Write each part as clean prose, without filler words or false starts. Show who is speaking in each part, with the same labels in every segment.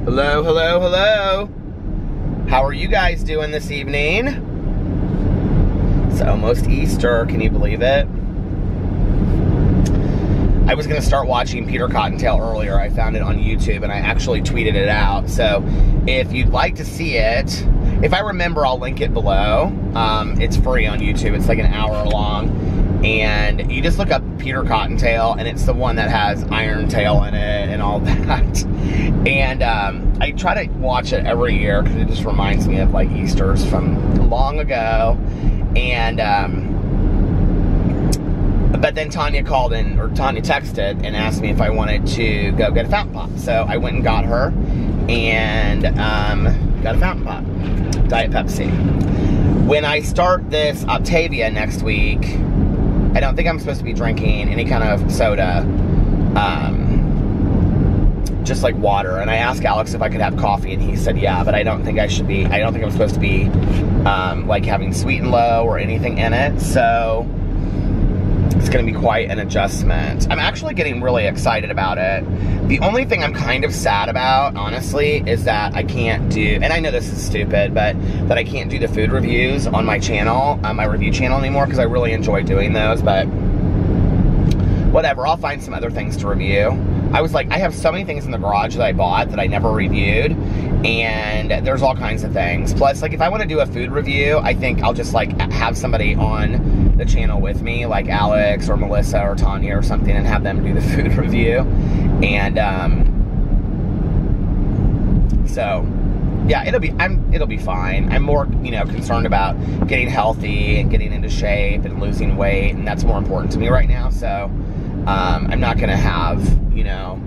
Speaker 1: Hello, hello, hello. How are you guys doing this evening? It's almost Easter, can you believe it? I was gonna start watching Peter Cottontail earlier. I found it on YouTube and I actually tweeted it out. So if you'd like to see it, if I remember, I'll link it below. It's free on YouTube. It's like an hour long. And you just look up Peter Cottontail, and it's the one that has Iron Tail in it and all that. And I try to watch it every year because it just reminds me of like Easter's from long ago. And but then Tanya called in, or Tanya texted and asked me if I wanted to go get a fountain pop. So I went and got her and got a fountain pop, Diet Pepsi. When I start this Octavia next week, I don't think I'm supposed to be drinking any kind of soda, just like water. And I asked Alex if I could have coffee, and he said yeah, but I don't think I should be, I don't think I'm supposed to be like having sweet and low or anything in it. So it's gonna be quite an adjustment. I'm actually getting really excited about it. The only thing I'm kind of sad about, honestly, is that I can't do, and I know this is stupid, but that I can't do the food reviews on my channel, my review channel anymore, because I really enjoy doing those, but whatever, I'll find some other things to review. I was like, I have so many things in the garage that I bought that I never reviewed, and there's all kinds of things. Plus, like, if I want to do a food review, I think I'll just, like, have somebody on the channel with me, like Alex or Melissa or Tanya or something, and have them do the food review. And, so, yeah, it'll be fine. I'm more, you know, concerned about getting healthy and getting into shape and losing weight, and that's more important to me right now, so, I'm not gonna have, you know,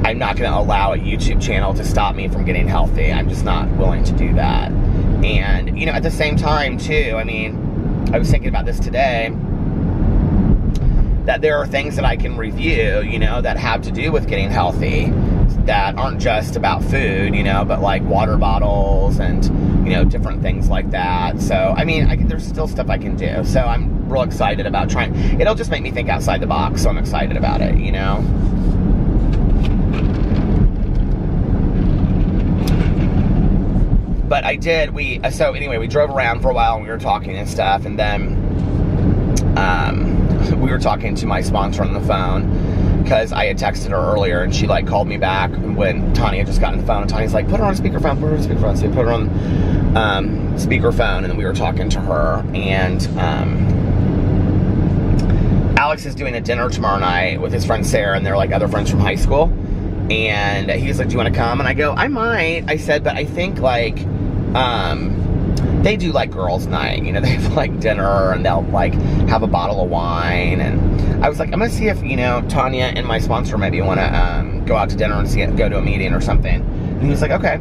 Speaker 1: I'm not gonna allow a YouTube channel to stop me from getting healthy. I'm just not willing to do that. And, you know, at the same time, too, I mean, I was thinking about this today, that there are things that I can review, you know, that have to do with getting healthy, that aren't just about food, you know, but like water bottles and, you know, different things like that. So, I mean, there's still stuff I can do. So I'm real excited about trying. It'll just make me think outside the box, so I'm excited about it, you know. But I did, so anyway, we drove around for a while and we were talking and stuff, and then we were talking to my sponsor on the phone, because I had texted her earlier, and she like called me back when Tanya just got on the phone, and Tanya's like, put her on speakerphone, put her on speakerphone. So we put her on speakerphone, and then we were talking to her, and Alex is doing a dinner tomorrow night with his friend Sarah, and they're like other friends from high school, and he's like, do you want to come? And I go, I might. I said, but I think like, they do like girls' night, you know, they have like dinner and they'll like have a bottle of wine, and I was like, I'm gonna see if, you know, Tanya and my sponsor maybe want to go out to dinner and go to a meeting or something. And he was like, okay.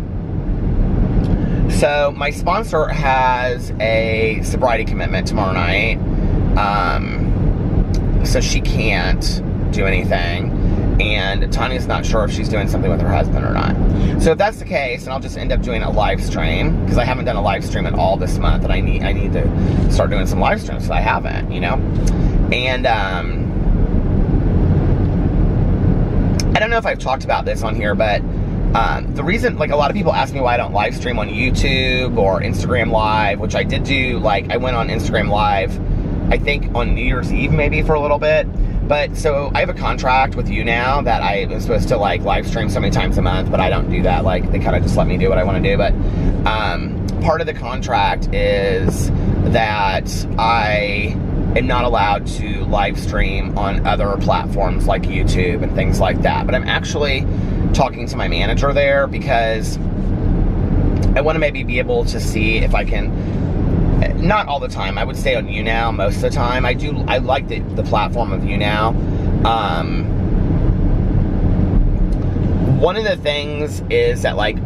Speaker 1: So my sponsor has a sobriety commitment tomorrow night, so she can't do anything. And Tanya's not sure if she's doing something with her husband or not. So if that's the case, then I'll just end up doing a live stream, because I haven't done a live stream at all this month, and I need to start doing some live streams, because I haven't, you know. And I don't know if I've talked about this on here, but the reason, like, a lot of people ask me why I don't live stream on YouTube or Instagram Live, which I did do. Like, I went on Instagram Live, I think on New Year's Eve maybe for a little bit. But, so, I have a contract with you now that I am supposed to, like, live stream so many times a month, but I don't do that. Like, they kind of just let me do what I want to do. But, part of the contract is that I am not allowed to live stream on other platforms like YouTube and things like that. But I'm actually talking to my manager there, because I want to maybe be able to see if I can. Not all the time. I would stay on YouNow most of the time. I like the platform of YouNow. One of the things is that, like,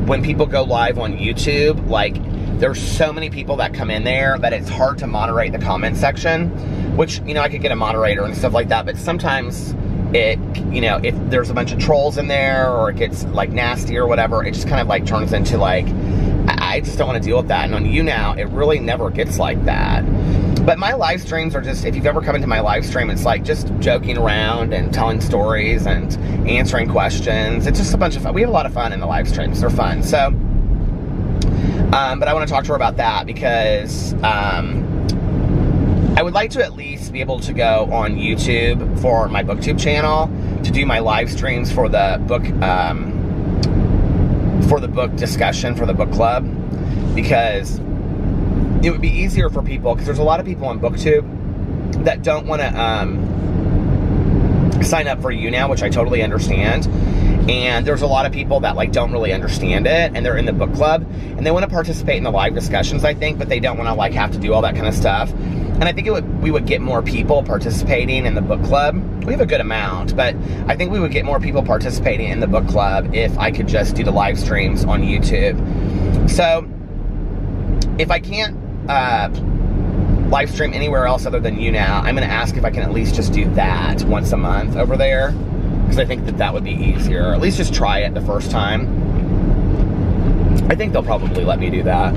Speaker 1: when people go live on YouTube, like, there's so many people that come in there that it's hard to moderate the comment section, which, you know, I could get a moderator and stuff like that, but sometimes it, you know, if there's a bunch of trolls in there, or it gets, like, nasty or whatever, it just kind of, like, turns into, like, I just don't want to deal with that. And on YouNow, it really never gets like that. But my live streams are just, if you've ever come into my live stream, it's like just joking around and telling stories and answering questions. It's just a bunch of fun. We have a lot of fun in the live streams. They're fun. So, but I want to talk to her about that because I would like to at least be able to go on YouTube for my BookTube channel to do my live streams for the book discussion, for the book club, because it would be easier for people, because there's a lot of people on BookTube that don't want to sign up for YouNow, which I totally understand. And there's a lot of people that like don't really understand it, and they're in the book club, and they want to participate in the live discussions, I think, but they don't want to like have to do all that kind of stuff. And I think we would get more people participating in the book club. We have a good amount, but I think we would get more people participating in the book club if I could just do the live streams on YouTube. So if I can't live stream anywhere else other than YouNow, I'm going to ask if I can at least just do that once a month over there, because I think that that would be easier. At least just try it the first time. I think they'll probably let me do that.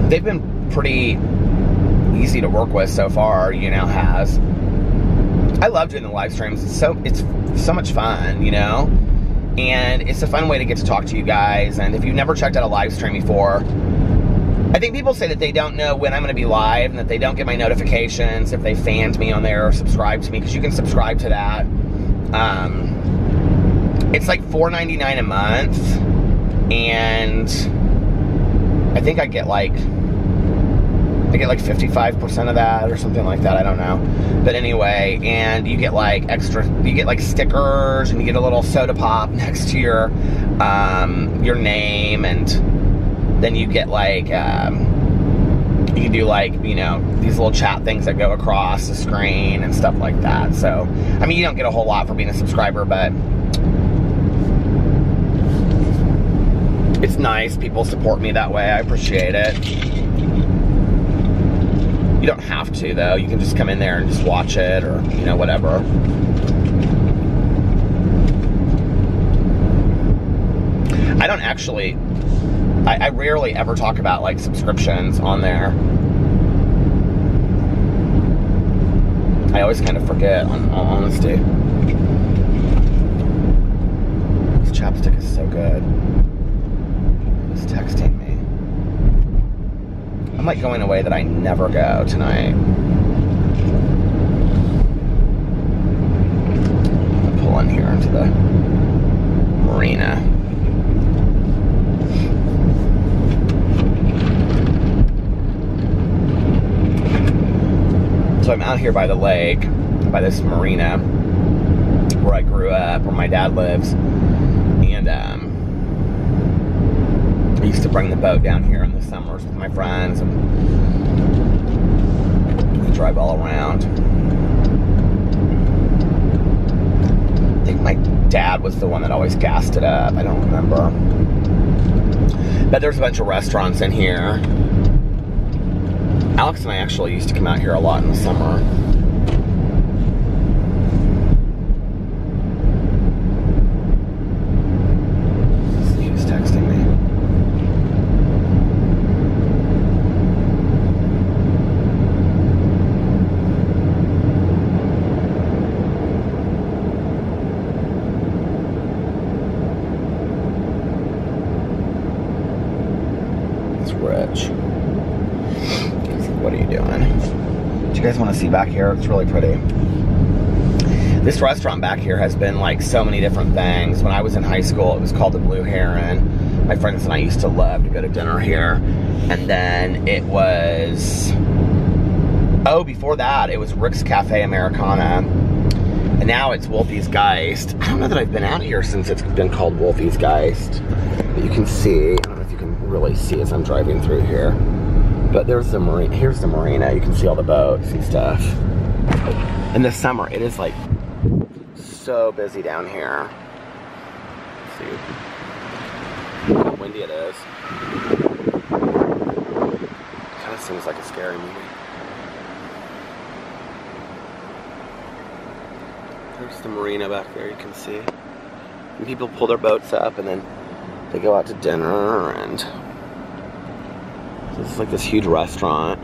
Speaker 1: They've been pretty easy to work with so far. YouNow has. I love doing the live streams. It's so much fun, you know, and it's a fun way to get to talk to you guys. And if you've never checked out a live stream before, I think people say that they don't know when I'm going to be live and that they don't get my notifications if they fanned me on there or subscribed to me, because you can subscribe to that. It's like $4.99 a month, and I think I get like 55% of that or something like that. I don't know. But anyway, and you get like you get like stickers, and you get a little soda pop next to your name, and then you get like, you can do like, you know, these little chat things that go across the screen and stuff like that. So, I mean, you don't get a whole lot for being a subscriber, but it's nice. People support me that way. I appreciate it. You don't have to, though. You can just come in there and just watch it, or, you know, whatever. I don't actually, I rarely ever talk about, like, subscriptions on there. I always kind of forget, on honesty. This chapstick is so good. He's texting me. I'm like going away that I never go tonight. I'll pull in here into the marina. So I'm out here by the lake, by this marina, where I grew up, where my dad lives, and I used to bring the boat down here in the summers with my friends, and we drive all around. I think my dad was the one that always gassed it up. I don't remember. But there's a bunch of restaurants in here. Alex and I actually used to come out here a lot in the summer. He's texting me. It's rich. What are you doing? Do you guys want to see back here? It's really pretty. This restaurant back here has been like so many different things. When I was in high school, it was called the Blue Heron. My friends and I used to love to go to dinner here. And then it was, oh, before that, it was Rick's Cafe Americana. And now it's Wolfie's Geist. I don't know that I've been out here since it's been called Wolfie's Geist. But you can see, I don't know if you can really see as I'm driving through here. But there's the marina. Here's the marina. You can see all the boats and stuff. In the summer, it is like so busy down here. Let's see how windy it is. Kind of seems like a scary movie. There's the marina back there. You can see. And people pull their boats up, and then they go out to dinner, and This is like this huge restaurant.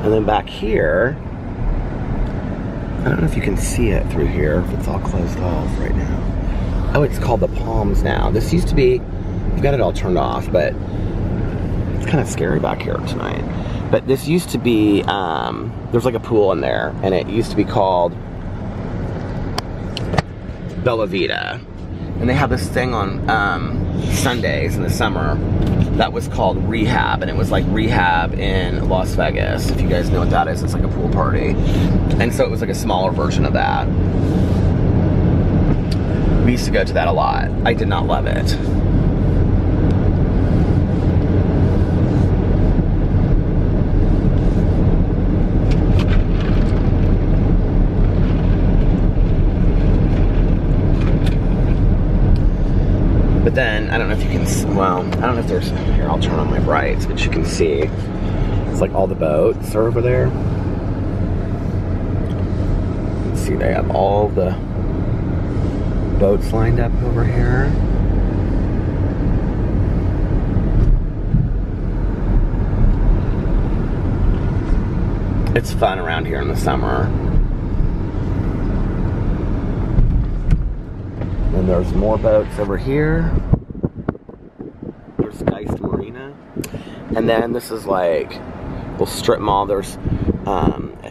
Speaker 1: And then back here, I don't know if you can see it through here, if it's all closed off right now. Oh, it's called the Palms now. This used to be, we've got it all turned off, but it's kind of scary back here tonight. But this used to be, there's like a pool in there, and it used to be called Bella Vita. And they have this thing on Sundays in the summer that was called Rehab, and it was like Rehab in Las Vegas. If you guys know what that is, it's like a pool party. And so it was like a smaller version of that. We used to go to that a lot. I did not love it. But then, I don't know if you can, well, I don't know if there's, here, I'll turn on my brights, but you can see, it's like all the boats are over there. You can see they have all the boats lined up over here. It's fun around here in the summer. And there's more boats over here. There's Geist Marina. And then this is like a little strip mall. There's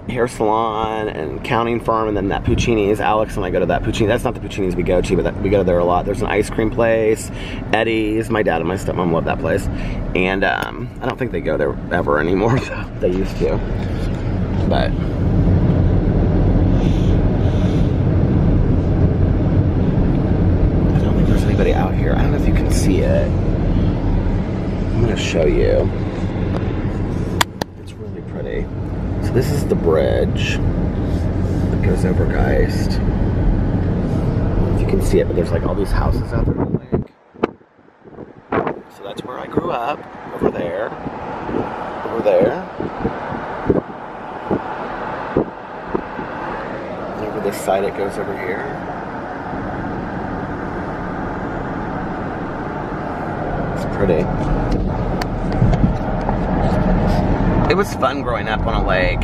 Speaker 1: hair salon and accounting firm, and then that Puccini's. Alex and I go to that Puccini. That's not the Puccini's we go to, but we go there a lot. There's an ice cream place, Eddie's. My dad and my stepmom love that place. And I don't think they go there ever anymore, though. They used to. But anybody out here. I don't know if you can see it. I'm gonna show you. It's really pretty. So this is the bridge that goes over Geist. I don't know if you can see it, but there's like all these houses out there on the lake. So that's where I grew up. Over there. Over there. And over this side it goes over here. Pretty. It was fun growing up on a lake.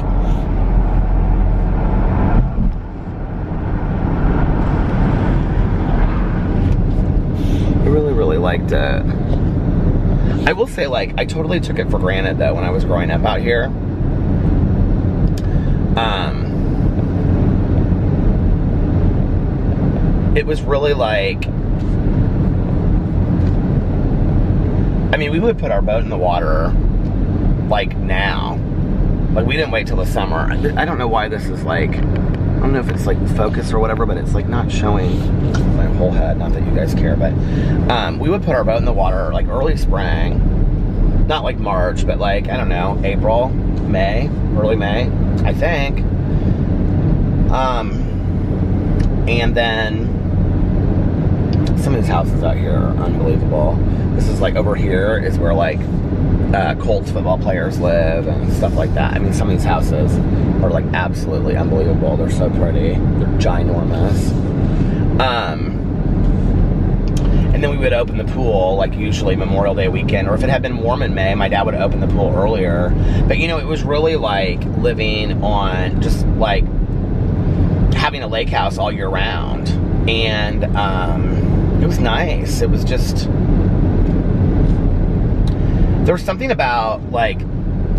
Speaker 1: I really, really liked it. I will say, like, I totally took it for granted, though, when I was growing up out here. It was really like, I mean, we would put our boat in the water, like, now. Like, we didn't wait till the summer. I don't know why this is, like, I don't know if it's, like, focus or whatever, but it's, like, not showing my whole head. Not that you guys care, but we would put our boat in the water, like, early spring. Not, like, March, but, like, I don't know, April, May, early May, I think. And then some of these houses out here are unbelievable. This is like over here is where like Colts football players live and stuff like that. I mean, some of these houses are like absolutely unbelievable. They're so pretty. They're ginormous. And then we would open the pool, like usually Memorial Day weekend, or if it had been warm in May, my dad would open the pool earlier. But you know, it was really like living on just like having a lake house all year round. And it was nice. It was just, there's something about like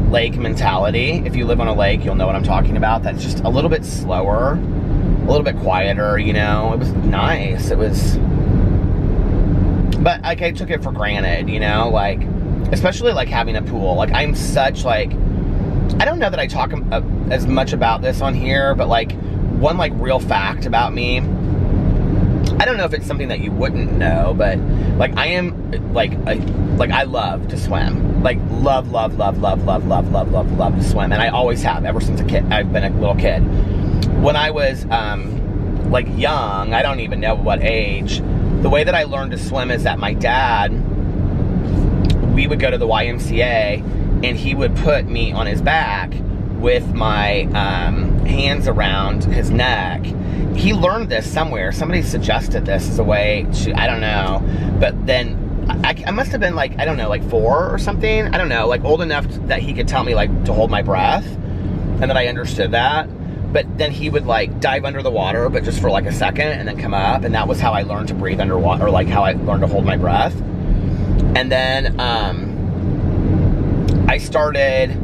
Speaker 1: lake mentality. If you live on a lake, you'll know what I'm talking about. That's just a little bit slower, a little bit quieter, you know. It was nice. It was, but like I took it for granted, you know, like especially like having a pool. Like I'm such like, I don't know that I talk as much about this on here, but like one like real fact about me, I don't know if it's something that you wouldn't know, but like I am like I love to swim. Like love to swim, and I always have ever since a kid. I've been a little kid. When I was like young, I don't even know what age. The way that I learned to swim is that my dad, we would go to the YMCA, and he would put me on his back with my hands around his neck. He learned this somewhere. Somebody suggested this as a way to, I don't know, but then I must have been like, I don't know, like 4 or something. I don't know, like old enough that he could tell me like to hold my breath and that I understood that. But then he would like dive under the water, but just for like a second and then come up. And that was how I learned to breathe underwater, or like how I learned to hold my breath. And then I started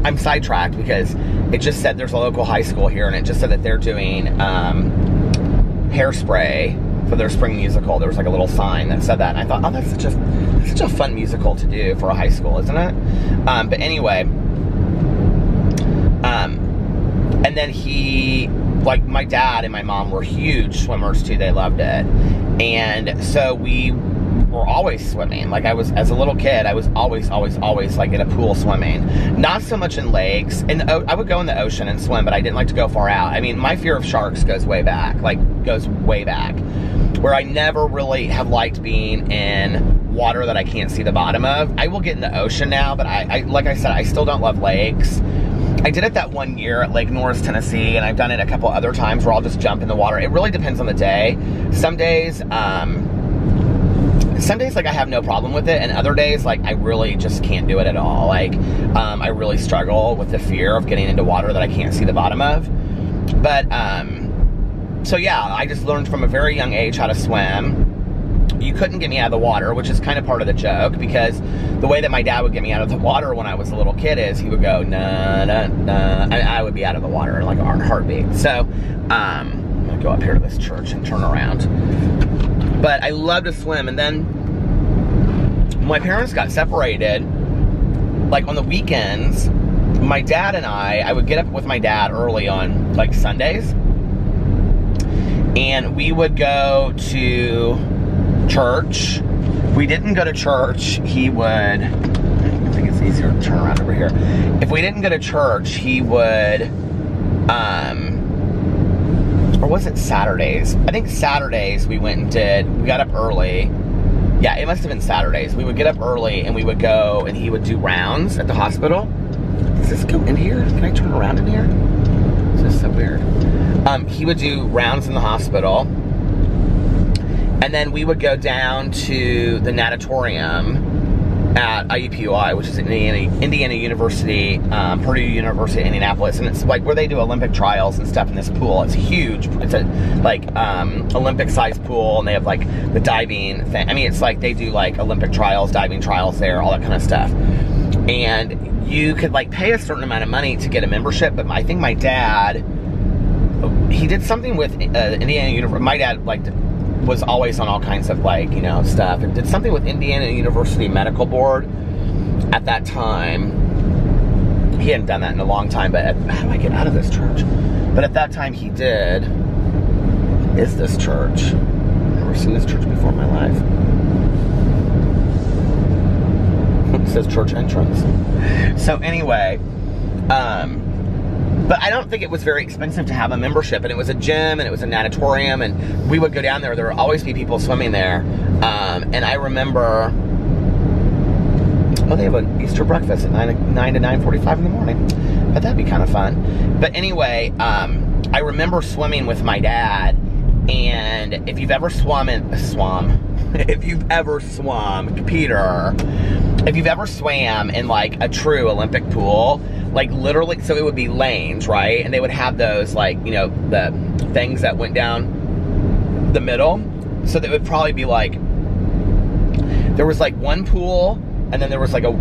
Speaker 1: I'm sidetracked because it just said there's a local high school here, and it just said that they're doing Hairspray for their spring musical. There was like a little sign that said that, and I thought, oh, that's such a fun musical to do for a high school, isn't it? But anyway, and then he, like, my dad and my mom were huge swimmers too. They loved it, and so we were always swimming. Like, I was, as a little kid, I was always like in a pool swimming. Not so much in lakes, and I would go in the ocean and swim, but I didn't like to go far out. I mean, my fear of sharks goes way back, where I never really have liked being in water that I can't see the bottom of. I will get in the ocean now, but I like I said, I still don't love lakes. I did it that one year at Lake Norris, Tennessee, and I've done it a couple other times where I'll just jump in the water. It really depends on the day. Some days like I have no problem with it, and other days like I really just can't do it at all. Like I really struggle with the fear of getting into water that I can't see the bottom of. But so yeah, I just learned from a very young age how to swim. You couldn't get me out of the water, which is kind of part of the joke, because the way that my dad would get me out of the water when I was a little kid is he would go, nah, nah, nah, and I would be out of the water in like a heartbeat. So I'm gonna go up here to this church and turn around. But I love to swim, and then my parents got separated, like on the weekends, my dad and I would get up with my dad early on like Sundays, and we would go to church. We didn't go to church, he would, I think it's easier to turn around over here. If we didn't go to church, he would, or was it Saturdays? I think Saturdays we went and we got up early. Yeah, it must have been Saturdays. We would get up early and we would go and he would do rounds at the hospital. Does this go in here? Can I turn around in here? This is so weird. He would do rounds in the hospital. And then we would go down to the natatorium at IUPUI, which is Indiana University, Purdue University, Indianapolis, and it's like where they do Olympic trials and stuff in this pool. It's huge. It's a like Olympic-sized pool, and they have like the diving thing. I mean, it's like they do like Olympic trials, diving trials there, all that kind of stuff. And you could like pay a certain amount of money to get a membership, but I think my dad, he did something with Indiana University. My dad like was always on all kinds of like, you know, stuff, and did something with Indiana University Medical Board at that time. He hadn't done that in a long time, but how do I get out of this church? But at that time he did. Is this church? I've never seen this church before in my life. It says church entrance. So anyway, but I don't think it was very expensive to have a membership, and it was a gym, and it was a natatorium, and we would go down there. There would always be people swimming there, and I remember, oh, they have an Easter breakfast at 9 to 9:45 in the morning. But that'd be kind of fun. But anyway, I remember swimming with my dad, and if you've ever if you've ever swam in like a true Olympic pool, like literally, so it would be lanes, right? And they would have those like, you know, the things that went down the middle. So that would probably be like, there was like one pool, and then there was like a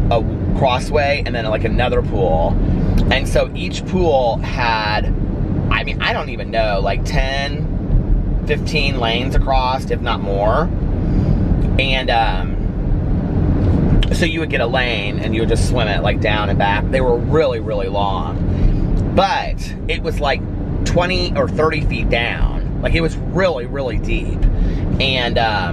Speaker 1: crossway, and then like another pool. And so each pool had, I mean, I don't even know, like 10, 15 lanes across, if not more. And so you would get a lane and you would just swim it like down and back. They were really, really long, but it was like 20 or 30 feet down. Like it was really, really deep. And I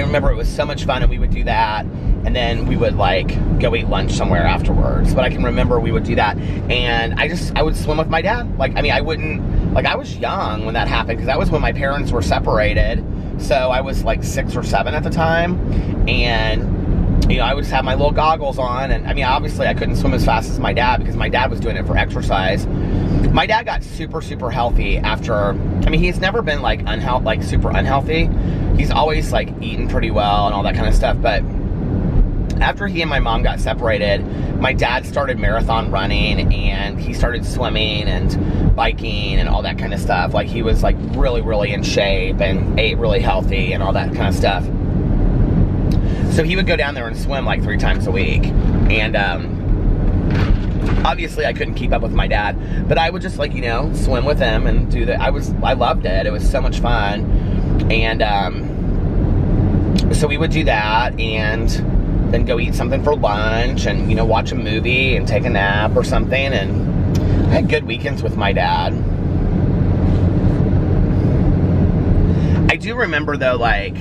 Speaker 1: remember it was so much fun, and we would do that, and then we would like go eat lunch somewhere afterwards. But I can remember we would do that, and I would swim with my dad. Like, I mean, I was young when that happened, because that was when my parents were separated. So I was like 6 or 7 at the time, and you know, I would just have my little goggles on, and I mean, obviously I couldn't swim as fast as my dad, because my dad was doing it for exercise. My dad got super healthy after, I mean, he's never been like super unhealthy. He's always like eaten pretty well and all that kind of stuff. But after he and my mom got separated, my dad started marathon running, and he started swimming and biking and all that kind of stuff. Like, he was like really in shape and ate really healthy and all that kind of stuff. So he would go down there and swim like 3 times a week. And obviously I couldn't keep up with my dad, but I would just like, you know, swim with him and do that. I loved it. It was so much fun. And so we would do that, and then go eat something for lunch, and, you know, watch a movie and take a nap or something. And I had good weekends with my dad. I do remember though, like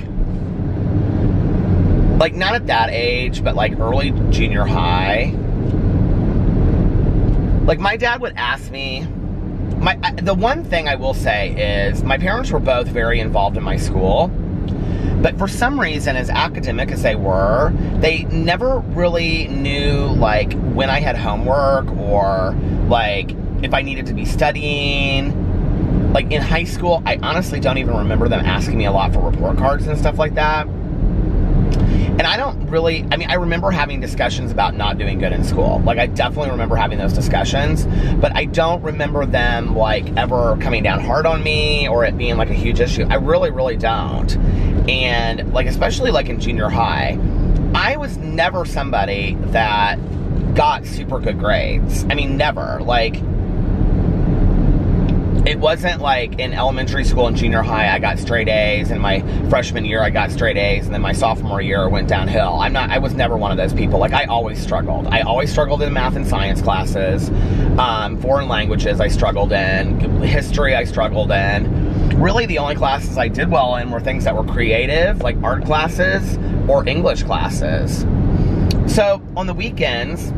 Speaker 1: not at that age, but like early junior high, like my dad would ask me, the one thing I will say is my parents were both very involved in my school, but for some reason, as academic as they were, they never really knew like when I had homework, or like if I needed to be studying. Like in high school, I honestly don't even remember them asking me a lot for report cards and stuff like that. And I don't really, I mean, I remember having discussions about not doing good in school. Like, I definitely remember having those discussions, but I don't remember them, like, ever coming down hard on me or it being, like, a huge issue. I really don't. And, like, especially, like, in junior high, I was never somebody that got super good grades. I mean, never. Like, it wasn't like in elementary school and junior high I got straight A's, and my freshman year I got straight A's, and then my sophomore year went downhill. I was never one of those people. Like, I always struggled. I always struggled in math and science classes. Foreign languages I struggled in. History I struggled in. Really the only classes I did well in were things that were creative, like art classes or English classes. So on the weekends,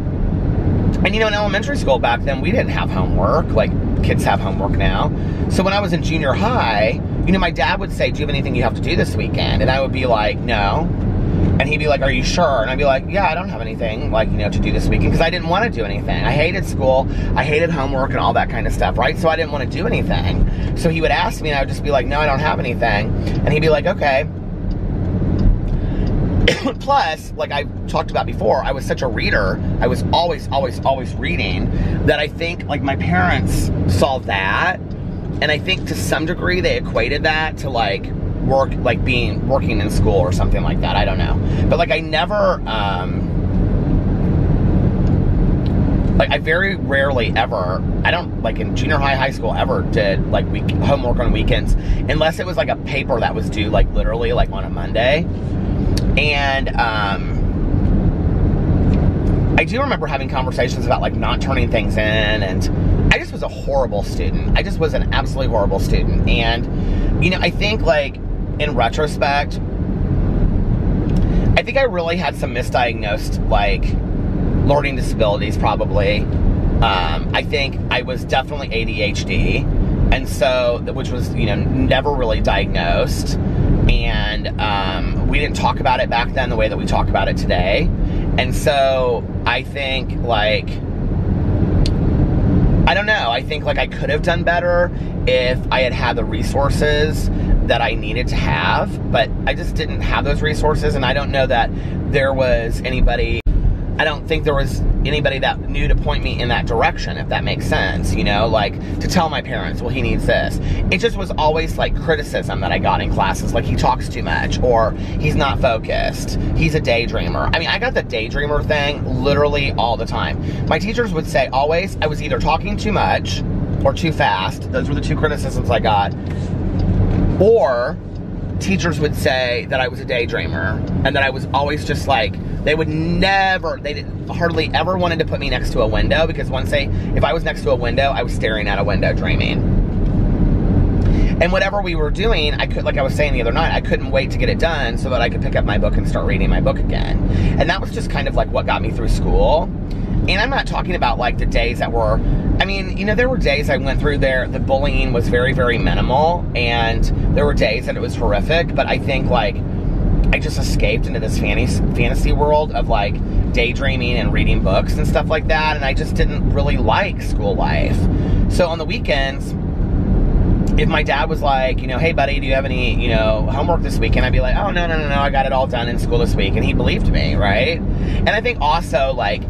Speaker 1: and you know, in elementary school back then, we didn't have homework like kids have homework now. So when I was in junior high, you know, my dad would say, do you have anything you have to do this weekend? And I would be like, no. And he'd be like, are you sure? And I'd be like, yeah, I don't have anything, like, you know, to do this weekend, because I didn't want to do anything. I hated school. I hated homework and all that kind of stuff, right? So I didn't want to do anything. So he would ask me, and I would just be like, no, I don't have anything. And he'd be like, okay. Plus, like I talked about before, I was such a reader. I was always reading, that I think, like, my parents saw that, and I think to some degree they equated that to, like, work, like working in school or something like that. I don't know. But, like, I never, like, I very rarely ever, I don't, like, in junior high, high school, ever did, like, homework on weekends, unless it was, like, a paper that was due, like, literally, like, on a Monday. And, I do remember having conversations about, like, not turning things in, and I just was a horrible student. I just was an absolutely horrible student. And, you know, I think, like, in retrospect, I think I really had some misdiagnosed, like, learning disabilities, probably. I think I was definitely ADHD, and so, which was, you know, never really diagnosed. And we didn't talk about it back then the way that we talk about it today. And so I think, like, I don't know, I think, like, I could have done better if I had had the resources that I needed to have, but I just didn't have those resources. And I don't know that there was anybody, I don't think there was anybody that knew to point me in that direction, if that makes sense, you know, like, to tell my parents, well, he needs this. It just was always, like, criticism that I got in classes, like, he talks too much, or he's not focused, he's a daydreamer. I mean, I got the daydreamer thing literally all the time. My teachers would say always I was either talking too much or too fast. Those were the two criticisms I got. Or teachers would say that I was a daydreamer, and that I was always just, like, they would never, they hardly ever wanted to put me next to a window, because if I was next to a window, I was staring at a window dreaming. And whatever we were doing, like I was saying the other night, I couldn't wait to get it done so that I could pick up my book and start reading my book again. And that was just kind of like what got me through school. And I'm not talking about, like, the days that were, I mean, you know, there were days I went through there, the bullying was very, very minimal, and there were days that it was horrific, but I think, like, I just escaped into this fantasy world of, like, daydreaming and reading books and stuff like that, and I just didn't really like school life. So on the weekends, if my dad was like, you know, hey buddy, do you have any, you know, homework this weekend? I'd be like, oh, no, I got it all done in school this week. And he believed me, right? And I think also, like,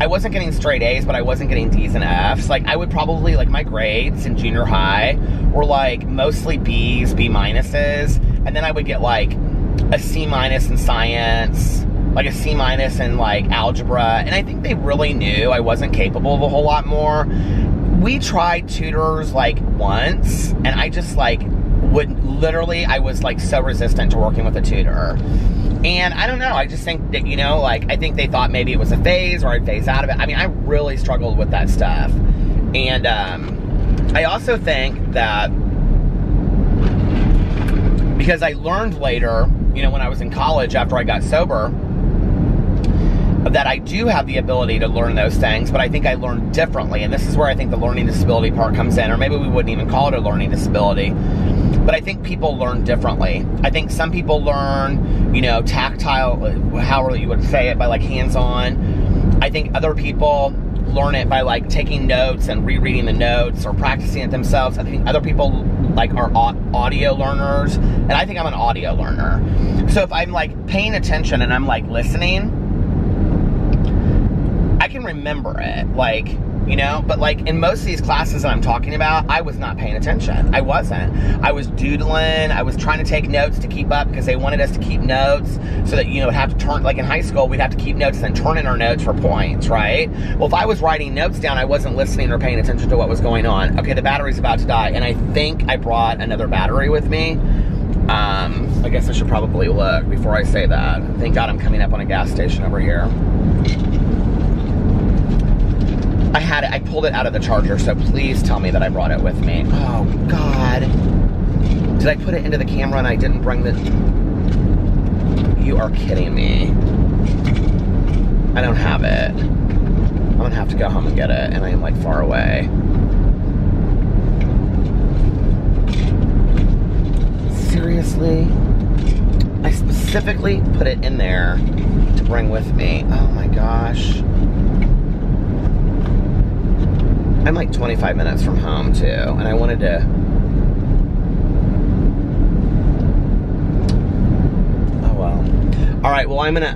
Speaker 1: I wasn't getting straight A's, but I wasn't getting D's and F's. Like, I would probably, like, my grades in junior high were, like, mostly B's, B minuses. And then I would get, like, a C minus in science, like a C minus in, like, algebra. And I think they really knew I wasn't capable of a whole lot more. We tried tutors, like, once, and I just, like, I was, like, so resistant to working with a tutor. And I don't know, I just think that, you know, like, I think they thought maybe it was a phase, or I'd phase out of it. I mean, I really struggled with that stuff. And I also think that because I learned later, you know, when I was in college after I got sober, that I do have the ability to learn those things, but I think I learned differently. And this is where I think the learning disability part comes in, or maybe we wouldn't even call it a learning disability. But I think people learn differently. I think some people learn, you know, tactile, however you would say it, by like hands-on. I think other people learn it by like taking notes and rereading the notes or practicing it themselves. I think other people like are audio learners, and I think I'm an audio learner. So if I'm like paying attention and I'm like listening, I can remember it, like, you know, but like in most of these classes that I'm talking about, I was not paying attention. I wasn't. I was doodling. I was trying to take notes to keep up because they wanted us to keep notes so that, you know, have to turn, like in high school, we'd have to keep notes and then turn in our notes for points, right? Well, if I was writing notes down, I wasn't listening or paying attention to what was going on. Okay, the battery's about to die, and I think I brought another battery with me. I guess I should probably look before I say that. Thank God I'm coming up on a gas station over here. I had it, I pulled it out of the charger, so please tell me that I brought it with me. Oh, God. Did I put it into the camera and I didn't bring the... You are kidding me. I don't have it. I'm gonna have to go home and get it, and I am, like, far away. Seriously? I specifically put it in there to bring with me. Oh, my gosh. I'm like 25 minutes from home too, and I wanted to... Oh well. Alright, well I'm gonna,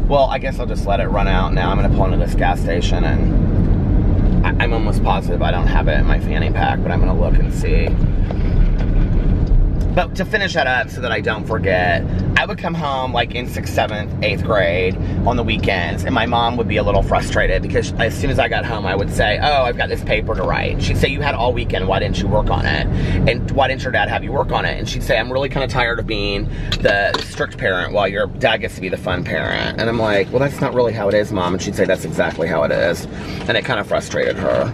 Speaker 1: well, I guess I'll just let it run out now. I'm gonna pull into this gas station, and I'm almost positive I don't have it in my fanny pack, but I'm gonna look and see. But to finish that up so that I don't forget, I would come home like in 6th, 7th, 8th grade on the weekends, and my mom would be a little frustrated because as soon as I got home, I would say, oh, I've got this paper to write. She'd say, you had all weekend, why didn't you work on it? And why didn't your dad have you work on it? And she'd say, I'm really kind of tired of being the strict parent while your dad gets to be the fun parent. And I'm like, well, that's not really how it is, Mom. And she'd say, that's exactly how it is. And it kind of frustrated her.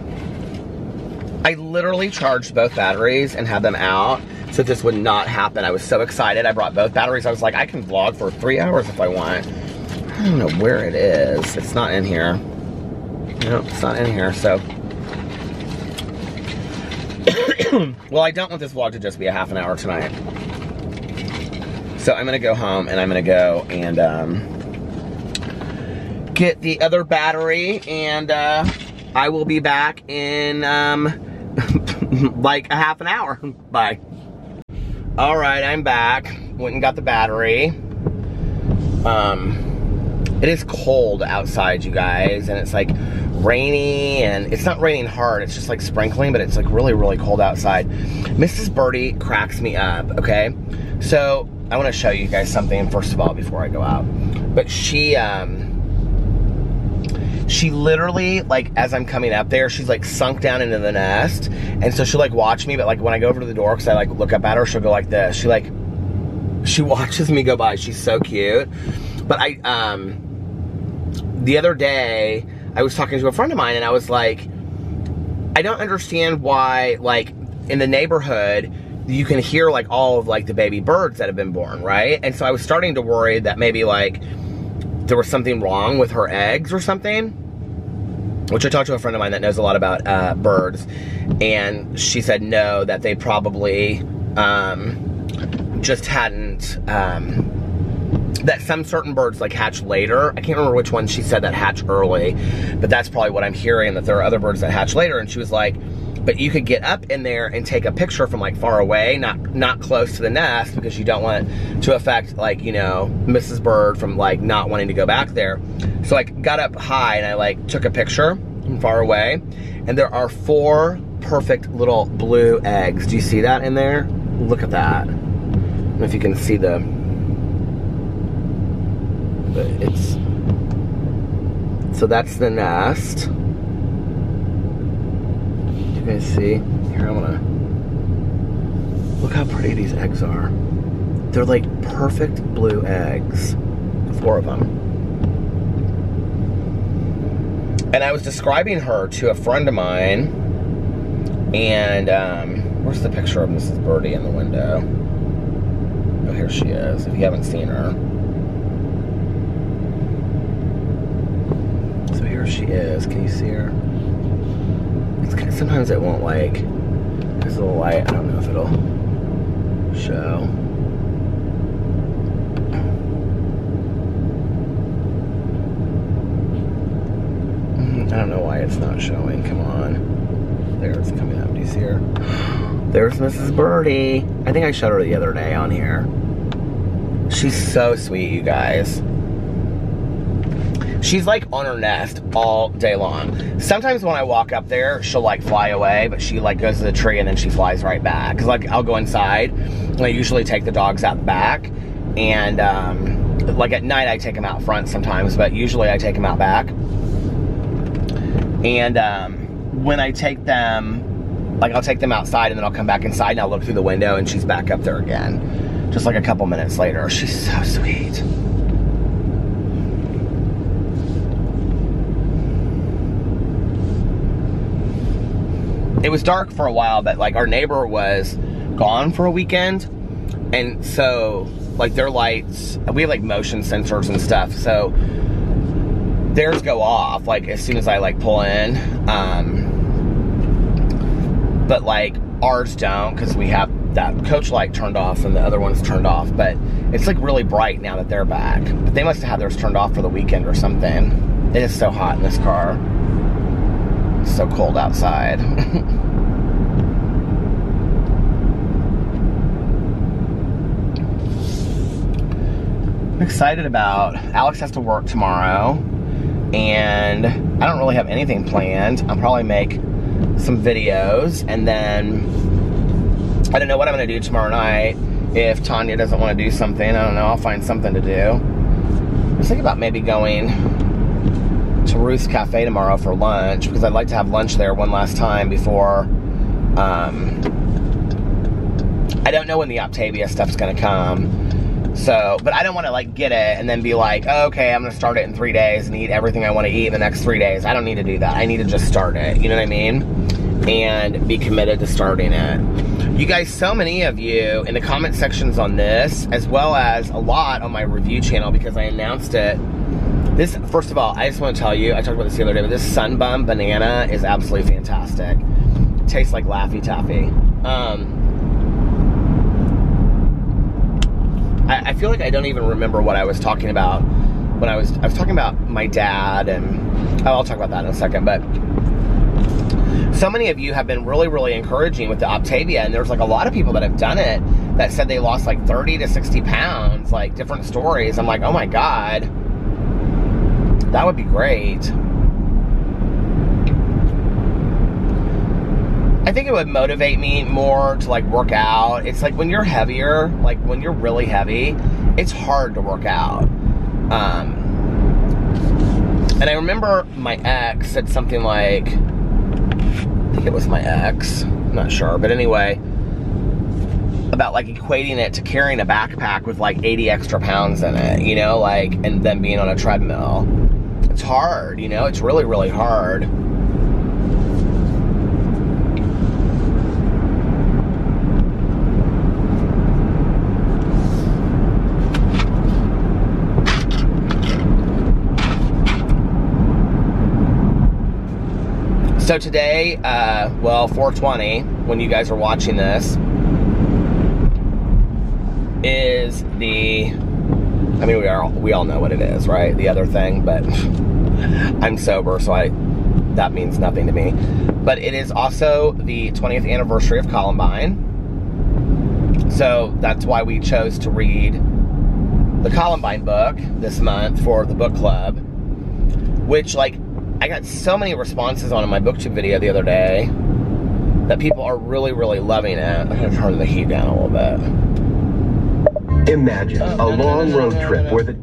Speaker 1: I literally charged both batteries and had them out so this would not happen. I was so excited. I brought both batteries. I was like, I can vlog for 3 hours if I want. I don't know where it is. It's not in here. No, it's not in here, so. Well, I don't want this vlog to just be a half an hour tonight. So I'm gonna go home and I'm gonna go and get the other battery, and I will be back in like a half an hour. Bye. All right, I'm back. Went and got the battery. It is cold outside, you guys, and it's like rainy, and it's not raining hard, it's just like sprinkling, but it's like really, really cold outside. Mrs. Birdie cracks me up, okay? So I want to show you guys something first of all before I go out. But she literally, like, as I'm coming up there, she's like sunk down into the nest, and so she'll like watch me, but like when I go over to the door, because I like look up at her, she'll go like this. She watches me go by. She's so cute. But the other day, I was talking to a friend of mine, and I was like, I don't understand why, like, in the neighborhood, you can hear like all of like the baby birds that have been born, right? And so I was starting to worry that maybe like there was something wrong with her eggs or something, which I talked to a friend of mine that knows a lot about birds, and she said no, that they probably just hadn't that some certain birds like hatch later. I can't remember which one she said that hatch early, but that's probably what I'm hearing, that there are other birds that hatch later. And she was like, but you could get up in there and take a picture from like far away, not close to the nest, because you don't want to affect, like, you know, Mrs. Bird from like not wanting to go back there. So I got up high and I like took a picture from far away, and there are 4 perfect little blue eggs. Do you see that in there? Look at that. I don't know if you can see the, but it's, so that's the nest. You guys see? Here, I'm gonna, look how pretty these eggs are. They're like perfect blue eggs, 4 of them. And I was describing her to a friend of mine, and where's the picture of Mrs. Birdie in the window? Oh, here she is, if you haven't seen her. So here she is, can you see her? It's kind of, sometimes it won't, like, there's a little light, I don't know if it'll show. I don't know why it's not showing, come on. There, it's coming up, do you see her? There's Mrs. Birdie. I think I showed her the other day on here. She's so sweet, you guys. She's like on her nest all day long. Sometimes when I walk up there, she'll like fly away, but she like goes to the tree and then she flies right back. Cause like I'll go inside, and I usually take the dogs out back, and like at night I take them out front sometimes, but usually I take them out back. And when I take them, like I'll take them outside and then I'll come back inside and I'll look through the window and she's back up there again. Just like a couple minutes later. She's so sweet. It was dark for a while, but like our neighbor was gone for a weekend. And so like their lights, we have like motion sensors and stuff. So theirs go off like as soon as I like pull in. But like ours don't, because we have that coach light turned off and the other one's turned off. But it's like really bright now that they're back. But they must have had theirs turned off for the weekend or something. It is so hot in this car. It's so cold outside. I'm excited about, Alex has to work tomorrow, and I don't really have anything planned. I'll probably make some videos, and then I don't know what I'm gonna do tomorrow night. If Tanya doesn't want to do something, I don't know, I'll find something to do. I was thinking about maybe going to Ruth's Cafe tomorrow for lunch, because I'd like to have lunch there one last time before, I don't know when the Optavia stuff's gonna come. So, but I don't want to like get it and then be like, oh, okay, I'm gonna start it in 3 days and eat everything I want to eat in the next 3 days. I don't need to do that. I need to just start it, you know what I mean? And be committed to starting it. You guys, so many of you in the comment sections on this, as well as a lot on my review channel, because I announced it. This, first of all, I just want to tell you, I talked about this the other day, but this Sunbum banana is absolutely fantastic. It tastes like Laffy Taffy. I feel like I don't even remember what I was talking about when I was talking about my dad, and I'll talk about that in a second. But so many of you have been really, really encouraging with the Optavia, and there's like a lot of people that have done it that said they lost like 30 to 60 pounds, like different stories. I'm like, oh my God, that would be great. I think it would motivate me more to like work out. It's like when you're heavier, like when you're really heavy, it's hard to work out. And I remember my ex said something like, I think it was my ex, I'm not sure, but anyway, about like equating it to carrying a backpack with like 80 extra pounds in it, you know, like, and then being on a treadmill. It's hard, you know, it's really, really hard. So today, well, 4/20, when you guys are watching this, is the I mean, we all know what it is, right? The other thing, but I'm sober, so that means nothing to me. But it is also the 20th anniversary of Columbine. So that's why we chose to read the Columbine book this month for the book club. Which, like, I got so many responses on my BookTube video the other day that people are really, really loving it. I'm going to turn the heat down a little bit.
Speaker 2: Imagine a long road trip where the...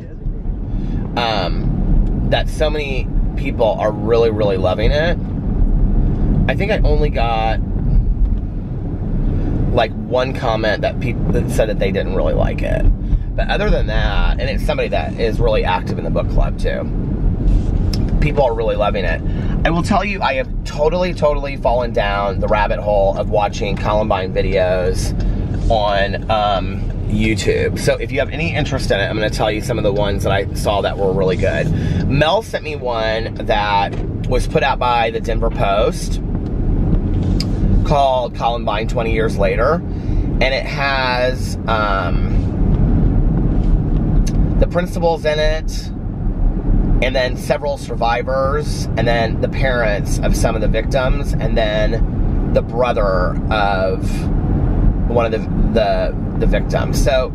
Speaker 1: that so many people are really, really loving it. I think I only got like one comment that said that they didn't really like it. But other than that, and it's somebody that is really active in the book club too. People are really loving it. I will tell you, I have totally, totally fallen down the rabbit hole of watching Columbine videos on YouTube. So if you have any interest in it, I'm going to tell you some of the ones that I saw that were really good. Mel sent me one that was put out by the Denver Post called Columbine 20 Years Later. And it has the principals in it, and then several survivors, and then the parents of some of the victims, and then the brother of one of the victims. So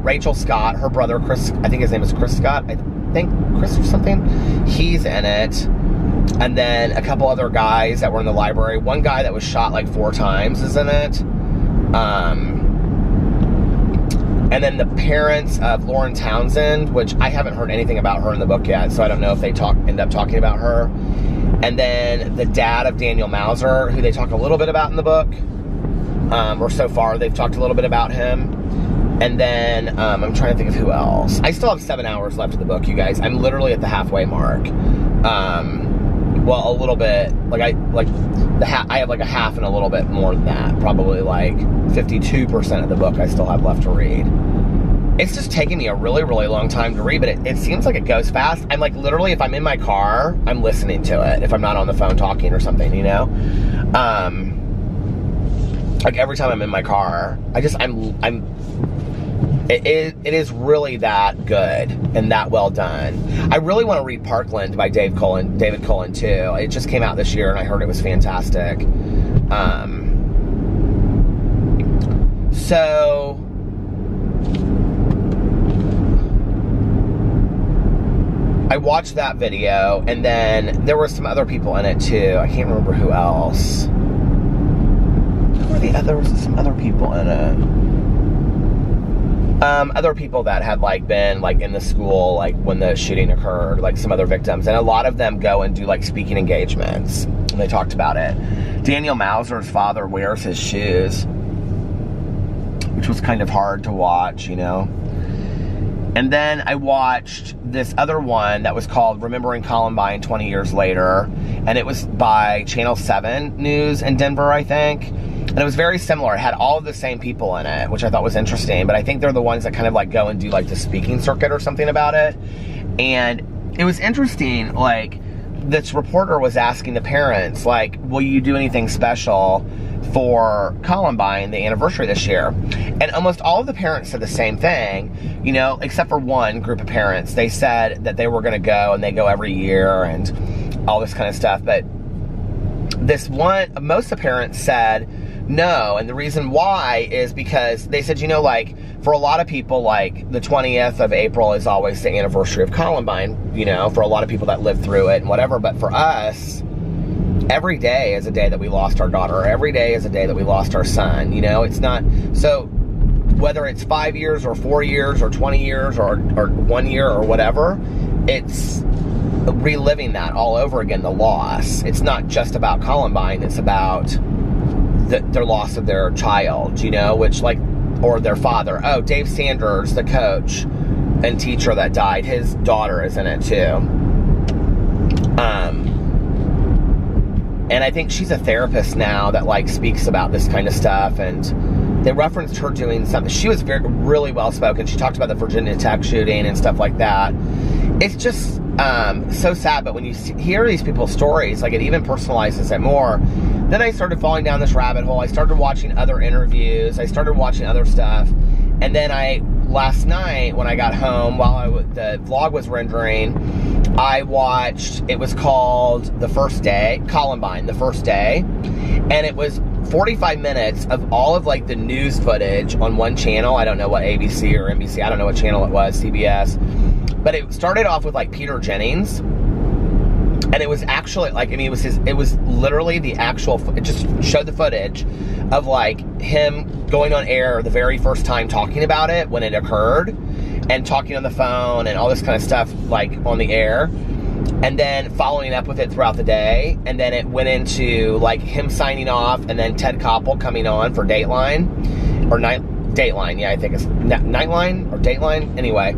Speaker 1: Rachel Scott, her brother Chris, I think his name is Chris Scott, I think Chris or something, he's in it. And then a couple other guys that were in the library. One guy that was shot like 4 times is in it. And then the parents of Lauren Townsend, which I haven't heard anything about her in the book yet, so I don't know if they end up talking about her. And then the dad of Daniel Mauser, who they talk a little bit about in the book. Or so far, they've talked a little bit about him. And then, I'm trying to think of who else. I still have 7 hours left of the book, you guys. I'm literally at the halfway mark. Well, a little bit, I have like a half and a little bit more than that. Probably like 52% of the book I still have left to read. It's just taking me a really, really long time to read, but it seems like it goes fast. I'm like, literally, if I'm in my car, I'm listening to it. If I'm not on the phone talking or something, you know? Like every time I'm in my car, it is really that good and that well done. I really want to read Parkland by David Cullen too. It just came out this year and I heard it was fantastic. So I watched that video, and then there were some other people in it too. I can't remember who else. There was some other people in it. Other people that had like been like in the school like when the shooting occurred, like some other victims, and a lot of them go and do like speaking engagements, and they talked about it. Daniel Mauser's father wears his shoes, which was kind of hard to watch, you know. And then I watched this other one that was called Remembering Columbine 20 Years Later, and it was by Channel 7 News in Denver, I think. And it was very similar. It had all of the same people in it, which I thought was interesting. But I think they're the ones that kind of like go and do like the speaking circuit or something about it. And it was interesting, like, this reporter was asking the parents, like, will you do anything special for Columbine, the anniversary this year? And almost all of the parents said the same thing, you know, except for one group of parents. They said that they were going to go, and they go every year and all this kind of stuff. But this one, most of the parents said no, and the reason why is because they said, you know, like, for a lot of people, like, the 20th of April is always the anniversary of Columbine, you know, for a lot of people that lived through it and whatever, but for us, every day is a day that we lost our daughter. Every day is a day that we lost our son, you know? It's not, so whether it's 5 years or 4 years or 20 years or 1 year or whatever, it's reliving that all over again, the loss. It's not just about Columbine, it's about their loss of their child, you know, which, like, or their father. Oh, Dave Sanders, the coach and teacher that died, his daughter is in it too. And I think she's a therapist now that, like, speaks about this kind of stuff, and they referenced her doing something. She was really well spoken. She talked about the Virginia Tech shooting and stuff like that. It's just so sad, but when you hear these people's stories, like, it even personalizes it more. Then I started falling down this rabbit hole. I started watching other interviews. I started watching other stuff. And then I last night when I got home, while the vlog was rendering, I watched, it was called The First Day, Columbine, The First Day, and it was 45 minutes of all of like the news footage on one channel. I don't know what, ABC or NBC, I don't know what channel it was, CBS, but it started off with like Peter Jennings, and it was actually like, I mean, it was literally the actual, it just showed the footage of like him going on air the very first time talking about it when it occurred, and talking on the phone and all this kind of stuff like on the air, and then following up with it throughout the day, and then it went into like him signing off, and then Ted Koppel coming on for Dateline, or Dateline, yeah, I think it's Nightline or Dateline, anyway,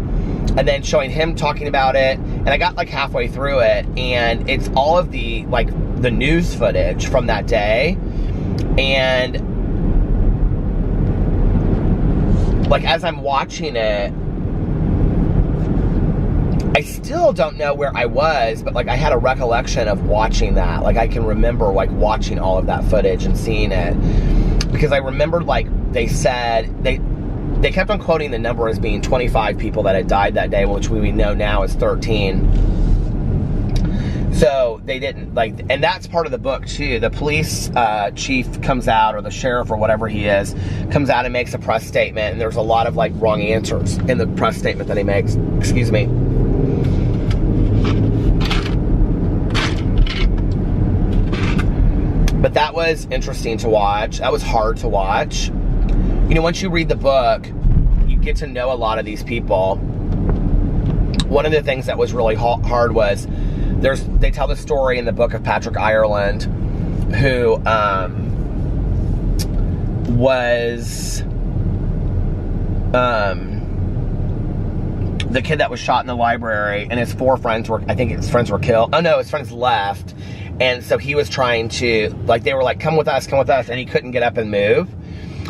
Speaker 1: and then showing him talking about it, and I got like halfway through it, and it's all of the like the news footage from that day, and like as I'm watching it, I still don't know where I was, but like I had a recollection of watching that. Like I can remember like watching all of that footage and seeing it, because I remembered like they said, they kept on quoting the number as being 25 people that had died that day, which we know now is 13. So they didn't like, and that's part of the book too. The police chief comes out, or the sheriff or whatever he is, comes out and makes a press statement, and there's a lot of like wrong answers in the press statement that he makes. Excuse me. But that was interesting to watch. That was hard to watch. You know, once you read the book, you get to know a lot of these people. One of the things that was really hard was, they tell the story in the book of Patrick Ireland, who was the kid that was shot in the library, and his 4 friends were, I think his friends were killed. Oh no, his friends left. And so he was trying to, like, they were like, come with us, and he couldn't get up and move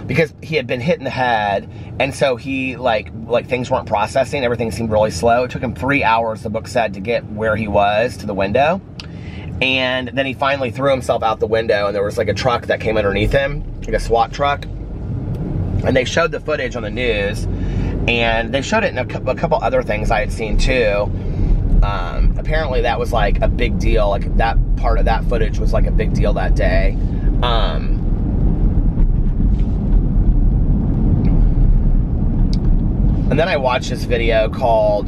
Speaker 1: because he had been hit in the head. And so he, like things weren't processing. Everything seemed really slow. It took him 3 hours, the book said, to get where he was to the window. And then he finally threw himself out the window, and there was like a truck that came underneath him, like a SWAT truck. And they showed the footage on the news, and they showed it in a couple other things I had seen too. Apparently that was like a big deal. Like that part of that footage was like a big deal that day. And then I watched this video called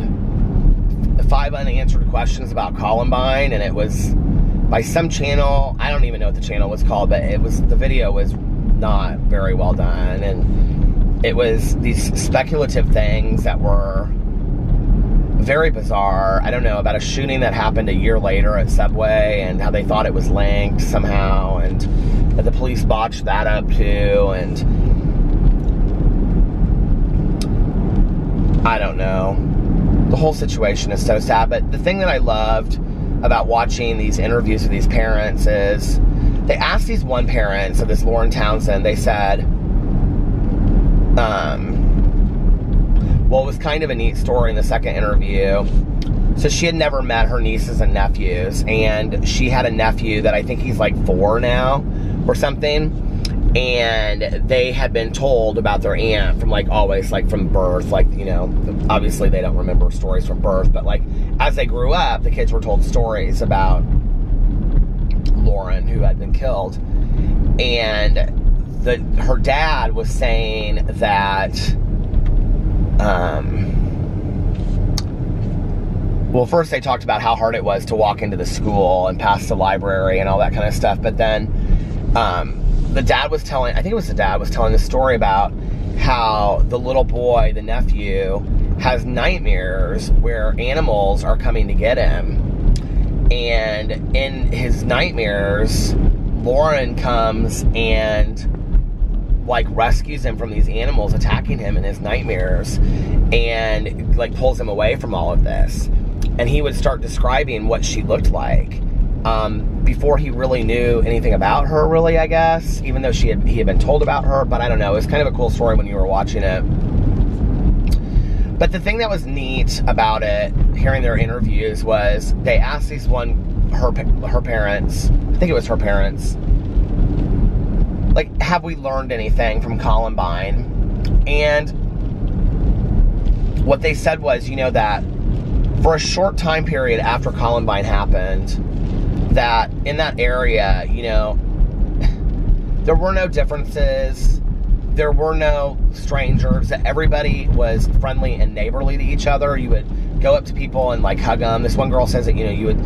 Speaker 1: 5 Unanswered Questions About Columbine, and it was by some channel. I don't even know what the channel was called, but the video was not very well done, and it was these speculative things that were very bizarre. I don't know, about a shooting that happened a year later at Subway, and how they thought it was linked somehow, and that the police botched that up too, and I don't know. The whole situation is so sad. But the thing that I loved about watching these interviews with these parents is they asked these one parent, so this Lauren Townsend, they said, well, it was kind of a neat story in the second interview. So she had never met her nieces and nephews, and she had a nephew that I think he's like 4 now or something, and they had been told about their aunt from like always, like from birth, like, you know, obviously they don't remember stories from birth, but like as they grew up, the kids were told stories about Lauren, who had been killed, and her dad was saying that well, first they talked about how hard it was to walk into the school and past the library and all that kind of stuff, but then the dad was telling, I think it was the dad was telling the story about how the little boy, the nephew, has nightmares where animals are coming to get him, and in his nightmares Lauren comes and like rescues him from these animals attacking him in his nightmares, and like pulls him away from all of this. And he would start describing what she looked like before he really knew anything about her, really, I guess, even though he had been told about her. But I don't know, it was kind of a cool story when you were watching it. But the thing that was neat about it, hearing their interviews, was they asked these her parents, I think it was her parents, like, have we learned anything from Columbine? And what they said was, you know, that for a short time period after Columbine happened, that in that area, you know, there were no differences, there were no strangers, that everybody was friendly and neighborly to each other. You would go up to people and like hug them. This one girl says that, you know, you would,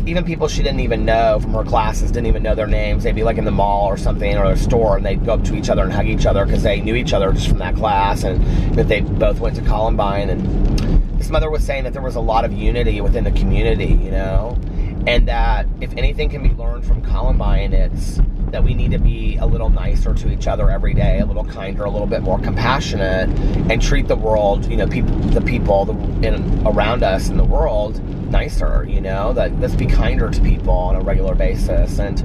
Speaker 1: even people she didn't even know from her classes, didn't even know their names. They'd be like in the mall or something, or a store, and they'd go up to each other and hug each other because they knew each other just from that class, and that they both went to Columbine. And this mother was saying that there was a lot of unity within the community, you know, and that if anything can be learned from Columbine, it's that we need to be a little nicer to each other every day, a little kinder, a little bit more compassionate, and treat the world, you know, the people around us in the world nicer, you know, that let's be kinder to people on a regular basis. And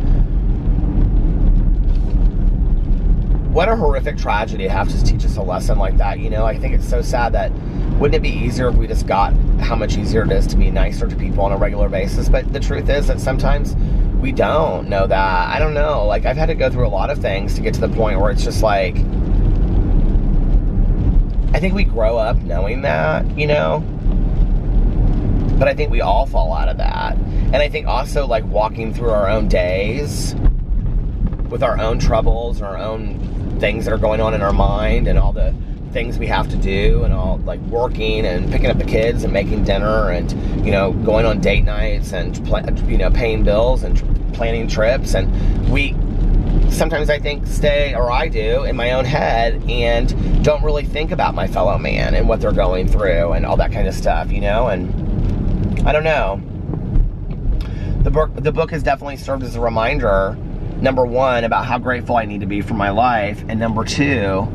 Speaker 1: what a horrific tragedy to have to teach us a lesson like that, you know. I think it's so sad that, wouldn't it be easier if we just got how much easier it is to be nicer to people on a regular basis? But the truth is that sometimes we don't know that. I don't know. Like, I've had to go through a lot of things to get to the point where it's just like, I think we grow up knowing that, you know? But I think we all fall out of that. And I think also, like, walking through our own days with our own troubles and our own things that are going on in our mind, and all the things we have to do, and all, like, working and picking up the kids and making dinner, and, you know, going on date nights, and, you know, paying bills and planning trips. And we sometimes, I think, I do in my own head and don't really think about my fellow man and what they're going through and all that kind of stuff, you know. And I don't know. The book has definitely served as a reminder, number one, about how grateful I need to be for my life, and number two,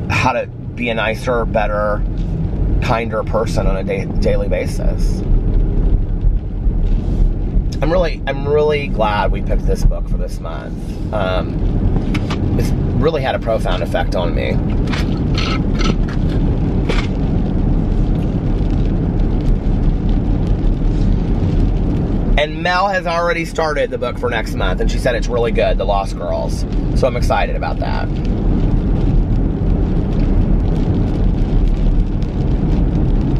Speaker 1: how to be a nicer, better, kinder person on a daily basis. I'm really glad we picked this book for this month. It's really had a profound effect on me. And Mel has already started the book for next month, and she said it's really good, The Lost Girls. So I'm excited about that.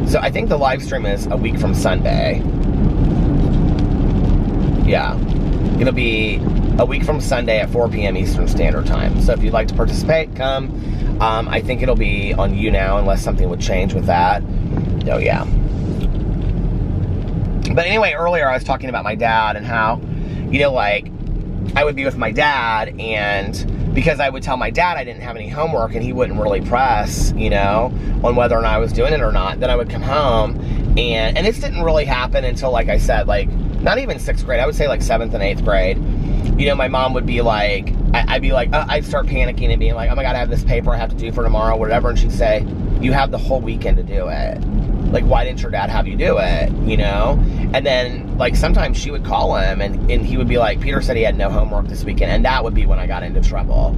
Speaker 1: So I think the live stream is a week from Sunday. Yeah. It'll be a week from Sunday at 4 p.m. Eastern Standard Time. So if you'd like to participate, come. I think it'll be on YouNow unless something would change with that. Oh, yeah. But anyway, earlier I was talking about my dad and how, you know, like, I would be with my dad, and because I would tell my dad I didn't have any homework and he wouldn't really press, you know, on whether or not I was doing it or not, then I would come home, and this didn't really happen until, like I said, like, not even 6th grade, I would say like 7th and 8th grade. You know, my mom would be like, I'd be like, I'd start panicking and being like, oh my God, I have this paper I have to do for tomorrow, whatever, and she'd say, you have the whole weekend to do it. Like, why didn't your dad have you do it, you know? And then, like, sometimes she would call him, and he would be like, Peter said he had no homework this weekend, and that would be when I got into trouble.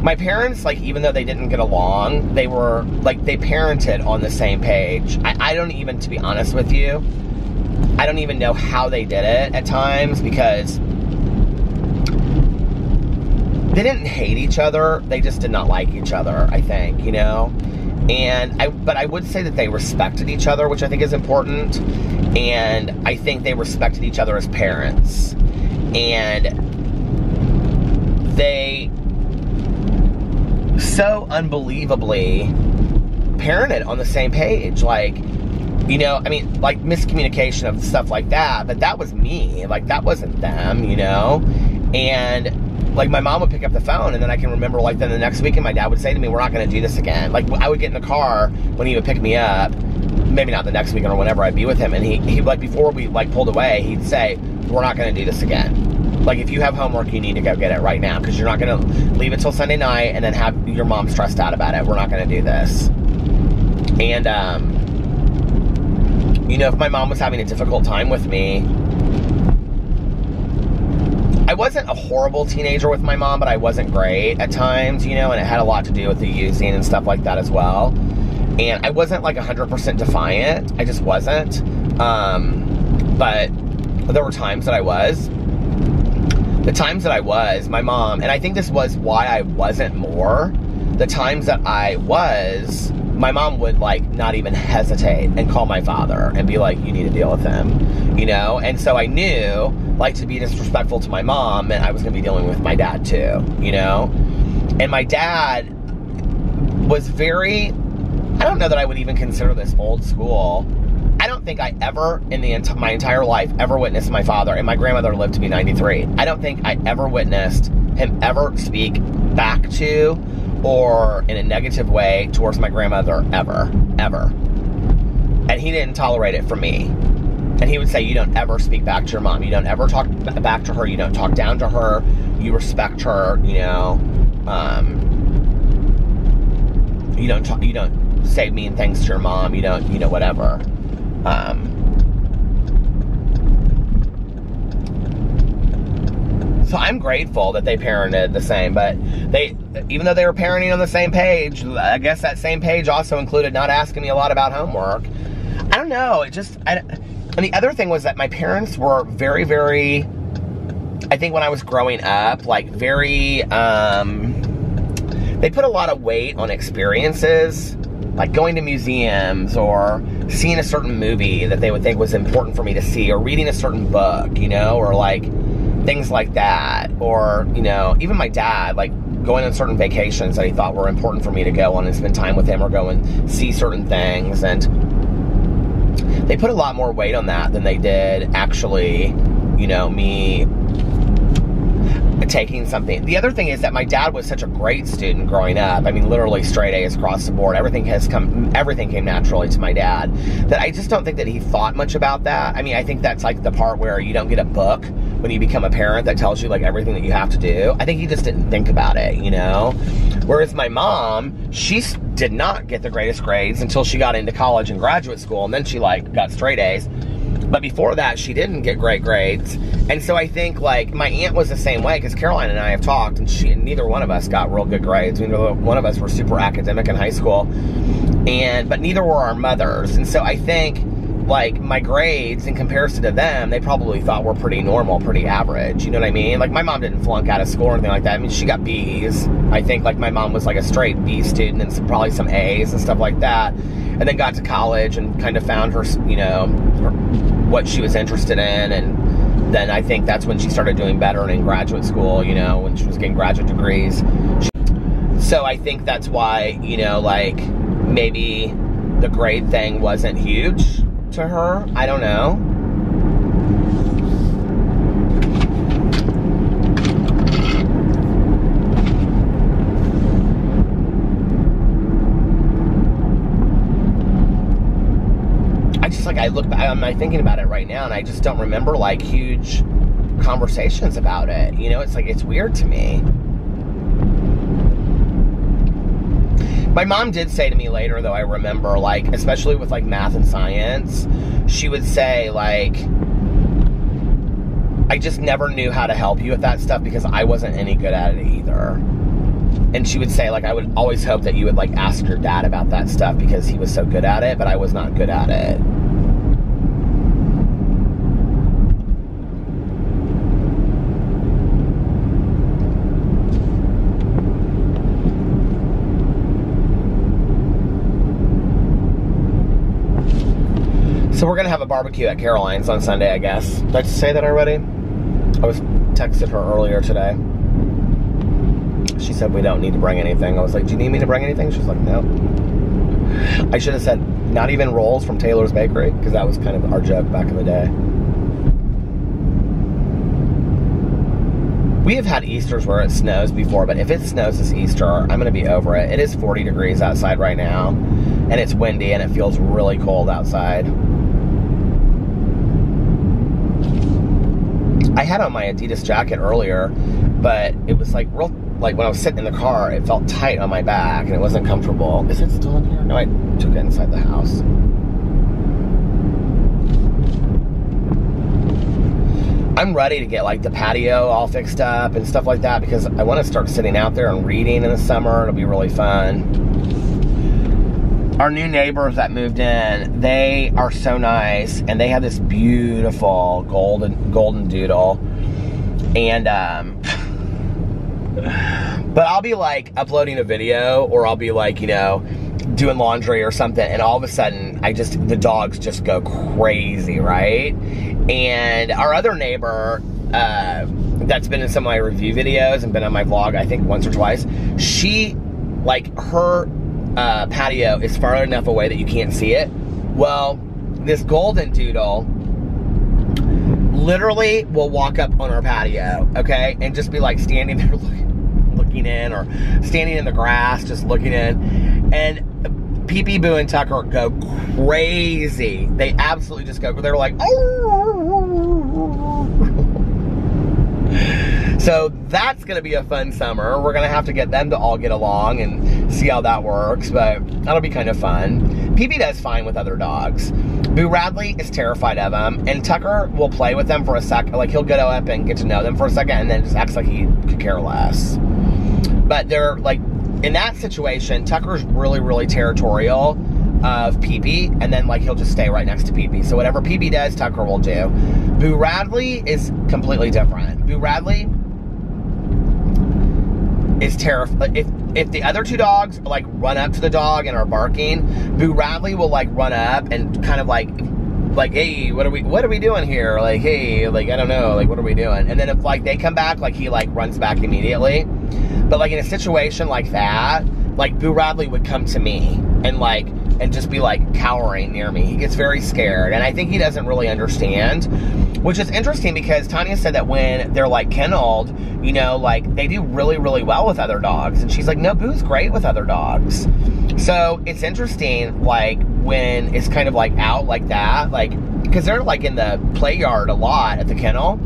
Speaker 1: My parents, like, even though they didn't get along, they were, like, they parented on the same page. I don't even, to be honest with you, I don't even know how they did it at times, because they didn't hate each other, they just did not like each other, I think, you know? But I would say that they respected each other, which I think is important, and I think they respected each other as parents, and they so unbelievably parented on the same page. Like, you know, I mean, like, miscommunication of stuff like that, but that was me, like, that wasn't them, you know? And like, my mom would pick up the phone, and then I can remember, like, then the next weekend my dad would say to me, we're not going to do this again. Like, I would get in the car when he would pick me up, maybe not the next weekend or whenever I'd be with him, and he like, before we, like, pulled away, he'd say, we're not going to do this again. Like, if you have homework, you need to go get it right now, because you're not going to leave it till Sunday night and then have your mom stressed out about it. We're not going to do this. And, you know, if my mom was having a difficult time with me, I wasn't a horrible teenager with my mom, but I wasn't great at times, you know, and it had a lot to do with the using and stuff like that as well. And I wasn't, like, 100% defiant. I just wasn't. But there were times that I was. The times that I was, my mom, and I think this was why I wasn't more, the times that I was, my mom would like not even hesitate and call my father and be like, you need to deal with him, you know? And so I knew, like, to be disrespectful to my mom meant I was gonna be dealing with my dad too, you know? And my dad was very, I don't know that I would even consider this old school. I don't think I ever, in my entire life, ever witnessed my father, and my grandmother lived to be 93. I don't think I ever witnessed him ever speak back to or in a negative way towards my grandmother, ever. And he didn't tolerate it from me. And he would say, you don't ever speak back to your mom. You don't ever talk back to her. You don't talk down to her. You respect her, you know. You don't say mean things to your mom. You don't, you know, whatever. So I'm grateful that they parented the same, but even though they were parenting on the same page, I guess that same page also included not asking me a lot about homework. I don't know, and the other thing was that my parents were very, very, I think when I was growing up, like very, they put a lot of weight on experiences, like going to museums or seeing a certain movie that they would think was important for me to see, or reading a certain book, you know, or like things like that. Or, you know, even my dad, like going on certain vacations that he thought were important for me to go on and spend time with him or go and see certain things. And they put a lot more weight on that than they did actually, you know, me taking something. The other thing is that my dad was such a great student growing up. I mean, literally straight A's across the board. Everything came naturally to my dad, that I just don't think that he thought much about that. I mean, I think that's like the part where you don't get a book when you become a parent that tells you like everything that you have to do. I think he just didn't think about it, you know? Whereas my mom, she did not get the greatest grades until she got into college and graduate school, and then she like got straight A's. But before that, she didn't get great grades. And so I think, like, my aunt was the same way, because Caroline and I have talked, and neither one of us got real good grades. Neither one of us were super academic in high school. But neither were our mothers. And so I think, like, my grades, in comparison to them, they probably thought were pretty normal, pretty average. You know what I mean? Like, my mom didn't flunk out of school or anything like that. I mean, she got B's. I think, like, my mom was, like, a straight B student and probably some A's and stuff like that. And then got to college and kind of found her, you know, what she was interested in, and then I think that's when she started doing better and in graduate school, you know, when she was getting graduate degrees. So I think that's why, you know, like, maybe the grade thing wasn't huge to her. I don't know. Like, I look back, I'm thinking about it right now, and I just don't remember like huge conversations about it. You know, it's like, it's weird to me. My mom did say to me later, though, I remember, like, especially with like math and science, she would say, like, I just never knew how to help you with that stuff because I wasn't any good at it either. And she would say, like, I would always hope that you would like ask your dad about that stuff because he was so good at it, but I was not good at it. So we're going to have a barbecue at Caroline's on Sunday, I guess. Did I say that already? I was texted her earlier today. She said we don't need to bring anything. I was like, do you need me to bring anything? She's like, no. I should have said, not even rolls from Taylor's Bakery, because that was kind of our joke back in the day. We have had Easters where it snows before, but if it snows this Easter, I'm going to be over it. It is 40 degrees outside right now, and it's windy, and it feels really cold outside. I had on my Adidas jacket earlier, but it was like real, like when I was sitting in the car, it felt tight on my back and it wasn't comfortable. Is it still in here? No, I took it inside the house. I'm ready to get like the patio all fixed up and stuff like that because I want to start sitting out there and reading in the summer. It'll be really fun. Our new neighbors that moved in, they are so nice, and they have this beautiful golden doodle, and But I'll be like uploading a video, or I'll be like, you know, doing laundry or something, and all of a sudden the dogs just go crazy, right? And our other neighbor, that's been in some of my review videos and been on my vlog, I think once or twice, she, like, her patio is far enough away that you can't see it. Well, this golden doodle literally will walk up on our patio, okay, and just be like standing there looking in, or standing in the grass just looking in, and Pee-Pee, Boo, and Tucker go crazy. They absolutely just go, they're like, oh. So that's gonna be a fun summer. We're gonna have to get them to all get along and see how that works, but that'll be kind of fun. Pee-Pee does fine with other dogs. Boo Radley is terrified of them, and Tucker will play with them for a sec. Like, he'll go up and get to know them for a second, and then just acts like he could care less. But they're like, in that situation, Tucker's really, really territorial of Pee-Pee, and then like he'll just stay right next to Pee-Pee. So whatever Pee-Pee does, Tucker will do. Boo Radley is completely different. Boo Radley is terrified. If the other two dogs like run up to the dog and are barking, Boo Radley will like run up and kind of like, hey, what are we doing here? Like, hey, like, I don't know, like, what are we doing? And then if like they come back, like he like runs back immediately. But like in a situation like that, like Boo Radley would come to me and just be like cowering near me. He gets very scared, and I think he doesn't really understand, which is interesting because Tanya said that when they're like kenneled, you know, like they do really, really well with other dogs. And she's like, no, Boo's great with other dogs. So it's interesting, like when it's kind of like out like that, like, because they're like in the play yard a lot at the kennel.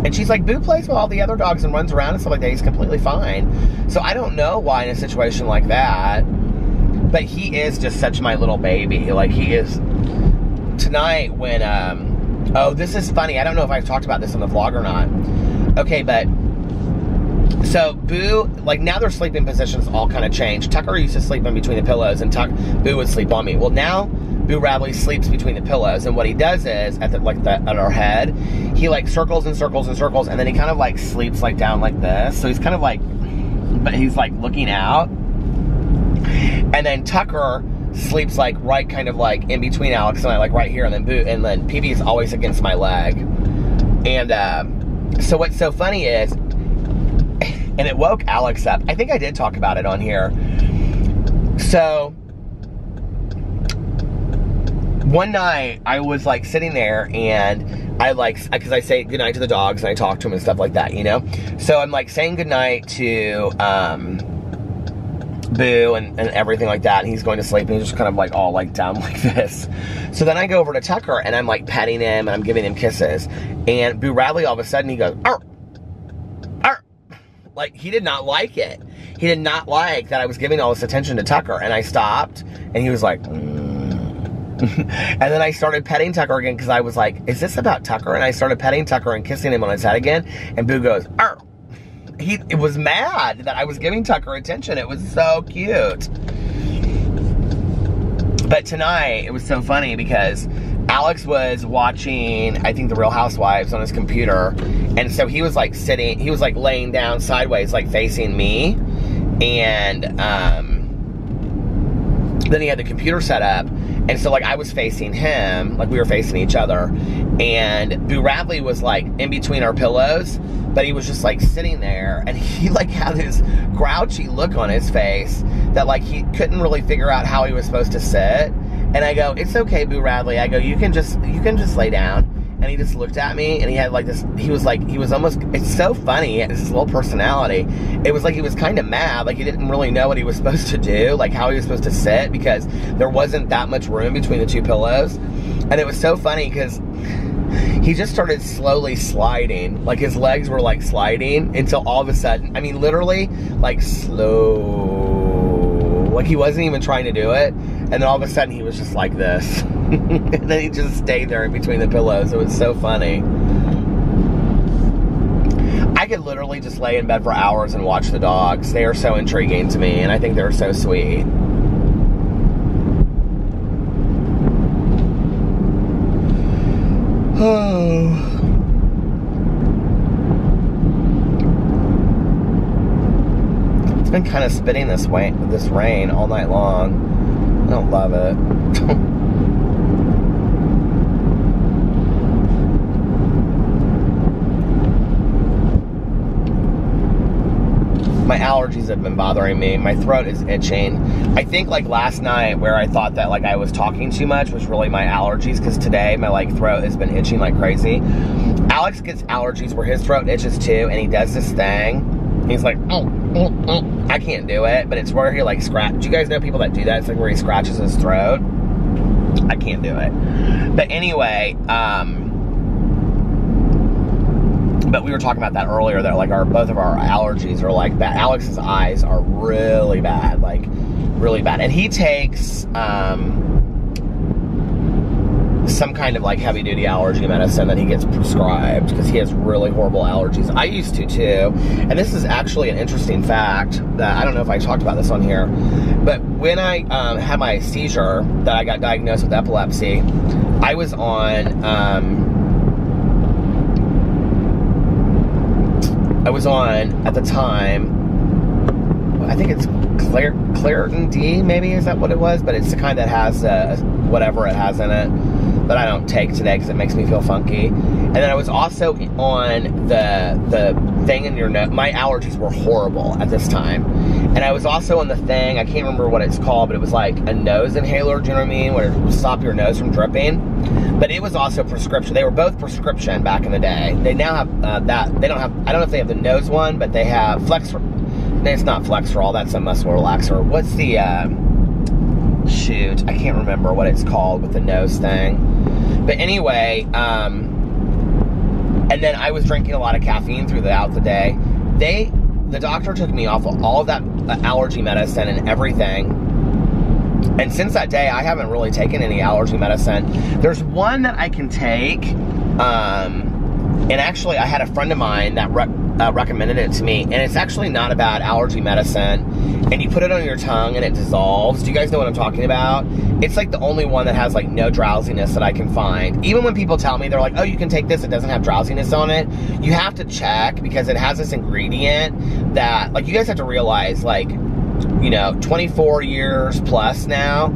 Speaker 1: And she's like, Boo plays with all the other dogs and runs around and stuff like that. He's completely fine. So I don't know why in a situation like that, but he is just such my little baby. Like, he is. Tonight when, oh, this is funny. I don't know if I've talked about this on the vlog or not. Okay, but, so Boo, like now their sleeping positions all kind of changed. Tucker used to sleep in between the pillows, and Boo would sleep on me. Well, now Boo Radley sleeps between the pillows, and what he does is at our head, he like circles and circles and circles, and then he kind of like sleeps like down like this. So he's kind of like, but he's like looking out, and then Tucker sleeps like right kind of like in between Alex and I, like right here, and then Pee-Pee is always against my leg. And so what's so funny is, and it woke Alex up. I think I did talk about it on here. So one night I was like sitting there, and I like, because I say goodnight to the dogs and I talk to them and stuff like that, you know? So I'm like saying goodnight to Boo and everything like that, and he's going to sleep, and he's just kind of like all like down like this. So then I go over to Tucker, and I'm like petting him, and I'm giving him kisses, and Boo Radley all of a sudden he goes, arr, arr. Like, he did not like it. He did not like that I was giving all this attention to Tucker, and I stopped, and he was like, and then I started petting Tucker again, because I was like, is this about Tucker? And I started petting Tucker and kissing him on his head again, and Boo goes, arr. It was mad that I was giving Tucker attention. It was so cute. But tonight, it was so funny because Alex was watching, I think, The Real Housewives on his computer. And so he was like sitting, he was like laying down sideways, like facing me. And then he had the computer set up. And so like I was facing him, like we were facing each other. And Boo Radley was like in between our pillows, but he was just like sitting there, and he like had this grouchy look on his face that like he couldn't really figure out how he was supposed to sit. And I go, it's okay, Boo Radley. I go, you can just lay down. And he just looked at me, and he had like this, he was almost, it's so funny, he had this little personality. It was like he was kind of mad, like he didn't really know what he was supposed to do, like how he was supposed to sit, because there wasn't that much room between the two pillows. And it was so funny because he just started slowly sliding, like his legs were like sliding, until all of a sudden, I mean literally like slow, like he wasn't even trying to do it, and then all of a sudden he was just like this. And then he just stayed there in between the pillows. It was so funny. I could literally just lay in bed for hours and watch the dogs. They are so intriguing to me, and I think they're so sweet. been kind of spitting this rain all night long. I don't love it. My allergies have been bothering me. My throat is itching. I think like last night where I thought that like I was talking too much was really my allergies, because today my like throat has been itching like crazy. Alex gets allergies where his throat itches too, and he does this thing. He's like, I can't do it, but it's where he like do you guys know people that do that? It's like where he scratches his throat. I can't do it. But anyway, but we were talking about that earlier, that like both of our allergies are like bad. Alex's eyes are really bad, like really bad. And he takes some kind of like heavy duty allergy medicine that he gets prescribed because he has really horrible allergies. I used to too. And this is actually an interesting fact that I don't know if I talked about this on here, but when I had my seizure that I got diagnosed with epilepsy, I was on at the time, I think it's Claritin D, maybe, is that what it was? But it's the kind that has whatever it has in it that I don't take today because it makes me feel funky. And then I was also on the thing in your nose. My allergies were horrible at this time. And I was also on the thing, I can't remember what it's called, but it was like a nose inhaler, do you know what I mean? Where it would stop your nose from dripping. But it was also prescription. They were both prescription back in the day. They now have that. They don't have, I don't know if they have the nose one, but they have it's not Flexerol, that's a muscle relaxer. What's the, shoot, I can't remember what it's called with the nose thing. But anyway, and then I was drinking a lot of caffeine throughout the day. The doctor took me off of all of that allergy medicine and everything. And since that day, I haven't really taken any allergy medicine. There's one that I can take, and actually I had a friend of mine that recommended it to me, and it's actually not a bad allergy medicine, and you put it on your tongue and it dissolves. Do you guys know what I'm talking about? It's like the only one that has like no drowsiness that I can find. Even when people tell me, they're like, oh, you can take this, it doesn't have drowsiness on it. You have to check, because it has this ingredient that, like, you guys have to realize, like, you know, 24 years plus now,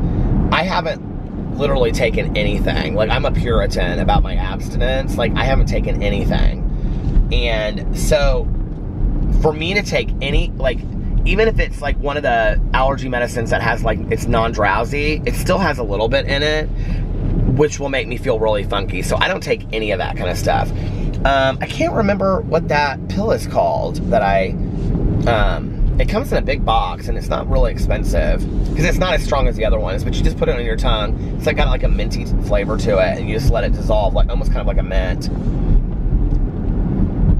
Speaker 1: I haven't literally taken anything. Like, I'm a Puritan about my abstinence. Like, I haven't taken anything. And so for me to take any, like, even if it's like one of the allergy medicines that has like, it's non-drowsy, it still has a little bit in it, which will make me feel really funky. So I don't take any of that kind of stuff. I can't remember what that pill is called that it comes in a big box, and it's not really expensive because it's not as strong as the other ones, but you just put it on your tongue. It's like got like a minty flavor to it, and you just let it dissolve, like almost kind of like a mint.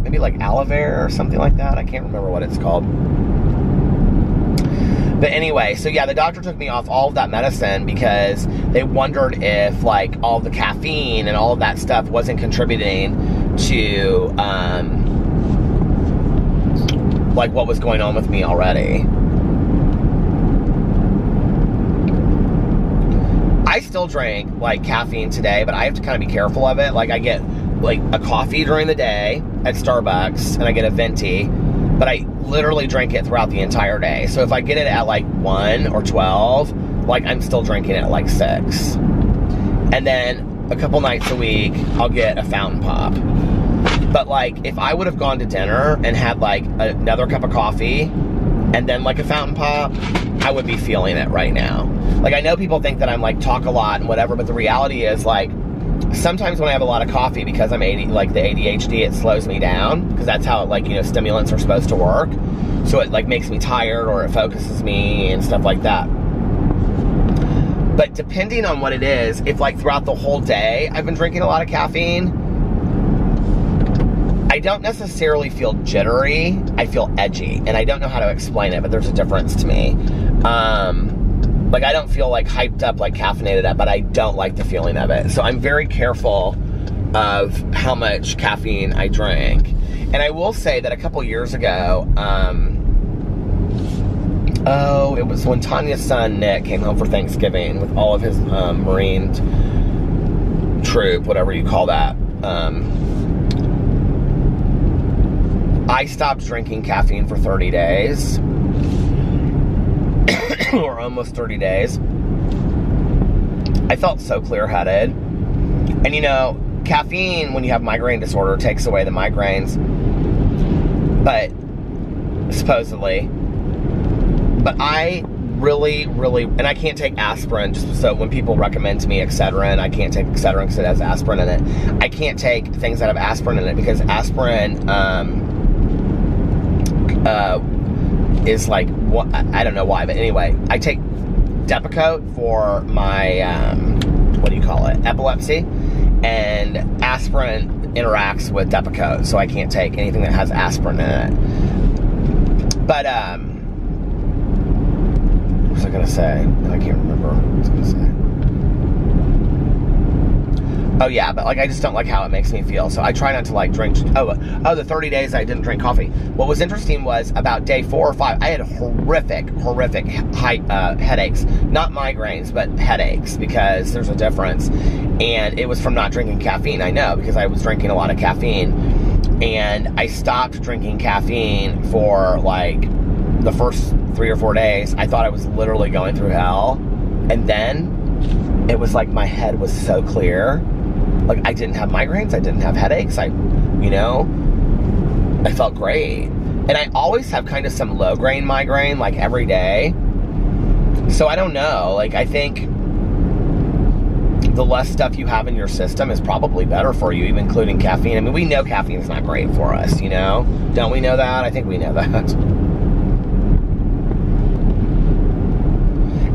Speaker 1: Maybe like aloe vera or something like that. I can't remember what it's called. But anyway, so yeah, the doctor took me off all of that medicine because they wondered if like all the caffeine and all of that stuff wasn't contributing to like what was going on with me already. I still drink like caffeine today, but I have to kind of be careful of it. Like, I get like a coffee during the day at Starbucks, and I get a venti, but I literally drink it throughout the entire day. So if I get it at like 1 or 12, like I'm still drinking it at like 6. And then a couple nights a week, I'll get a fountain pop. But like, if I would have gone to dinner and had like another cup of coffee and then like a fountain pop, I would be feeling it right now. Like, I know people think that I'm like talk a lot and whatever, but the reality is, like, sometimes when I have a lot of coffee, because I'm like the ADHD, it slows me down, because that's how, like, you know, stimulants are supposed to work. So it like makes me tired, or it focuses me and stuff like that. But depending on what it is, if like throughout the whole day I've been drinking a lot of caffeine, I don't necessarily feel jittery, I feel edgy. And I don't know how to explain it, but there's a difference to me. Like, I don't feel like hyped up, like caffeinated up, but I don't like the feeling of it. So I'm very careful of how much caffeine I drink. And I will say that a couple years ago, it was when Tanya's son, Nick, came home for Thanksgiving with all of his Marine troop, whatever you call that. I stopped drinking caffeine for 30 days. or almost 30 days, I felt so clear-headed. And you know, caffeine, when you have migraine disorder, takes away the migraines. But, supposedly. But I really, and I can't take aspirin, just so when people recommend to me Excedrin, I can't take Excedrin because it has aspirin in it. I can't take things that have aspirin in it because aspirin, is like, I don't know why, but anyway, I take Depakote for my, what do you call it, epilepsy, and aspirin interacts with Depakote, so I can't take anything that has aspirin in it. But, what was I gonna say? I can't remember what I was gonna say. Oh yeah, but like I just don't like how it makes me feel, so I try not to like drink. Oh, the 30 days I didn't drink coffee. What was interesting was about day 4 or 5, I had horrific headaches. Not migraines, but headaches, because there's a difference. And it was from not drinking caffeine. I know, because I was drinking a lot of caffeine, and I stopped drinking caffeine for like the first 3 or 4 days. I thought I was literally going through hell, and then it was like my head was so clear. Like, I didn't have migraines, I didn't have headaches, I felt great. And I always have kind of some low-grain migraine, like, every day. So, I don't know, like, I think the less stuff you have in your system is probably better for you, even including caffeine. I mean, we know caffeine is not great for us, you know? Don't we know that? I think we know that.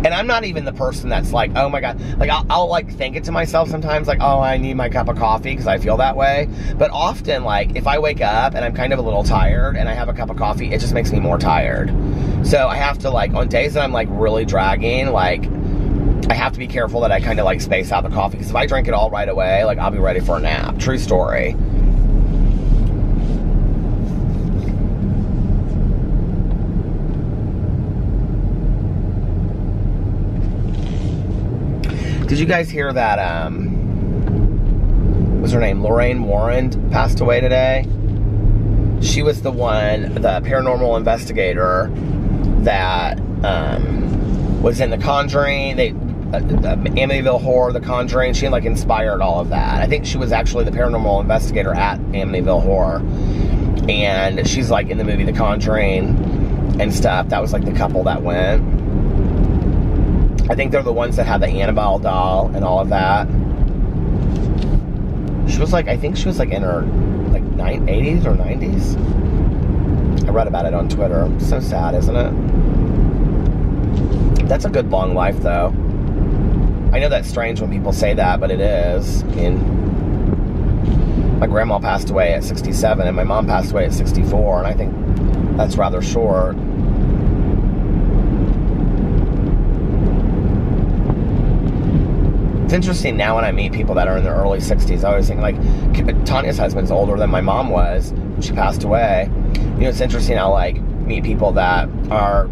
Speaker 1: And I'm not even the person that's like, oh my God, like I'll like think it to myself sometimes, like, oh, I need my cup of coffee because I feel that way. But often, like, if I wake up and I'm kind of a little tired and I have a cup of coffee, it just makes me more tired. So I have to, like, on days that I'm like really dragging, like, I have to be careful that I kind of like space out the coffee, because if I drink it all right away, like, I'll be ready for a nap. True story. Did you guys hear that, what's her name, Lorraine Warren passed away today? She was the one, the paranormal investigator that was in The Conjuring, Amityville Horror, The Conjuring. She like inspired all of that. I think she was actually the paranormal investigator at Amityville Horror. And she's like in the movie The Conjuring and stuff. That was like the couple that went. I think they're the ones that had the Annabelle doll and all of that. She was like, I think she was like in her like 80s or 90s. I read about it on Twitter. So sad, isn't it? That's a good long life, though. I know that's strange when people say that, but it is. I mean, my grandma passed away at 67 and my mom passed away at 64, and I think that's rather short. It's interesting now when I meet people that are in their early 60s. I always think, like, Tanya's husband's older than my mom was when she passed away. You know, it's interesting how, like, meet people that are,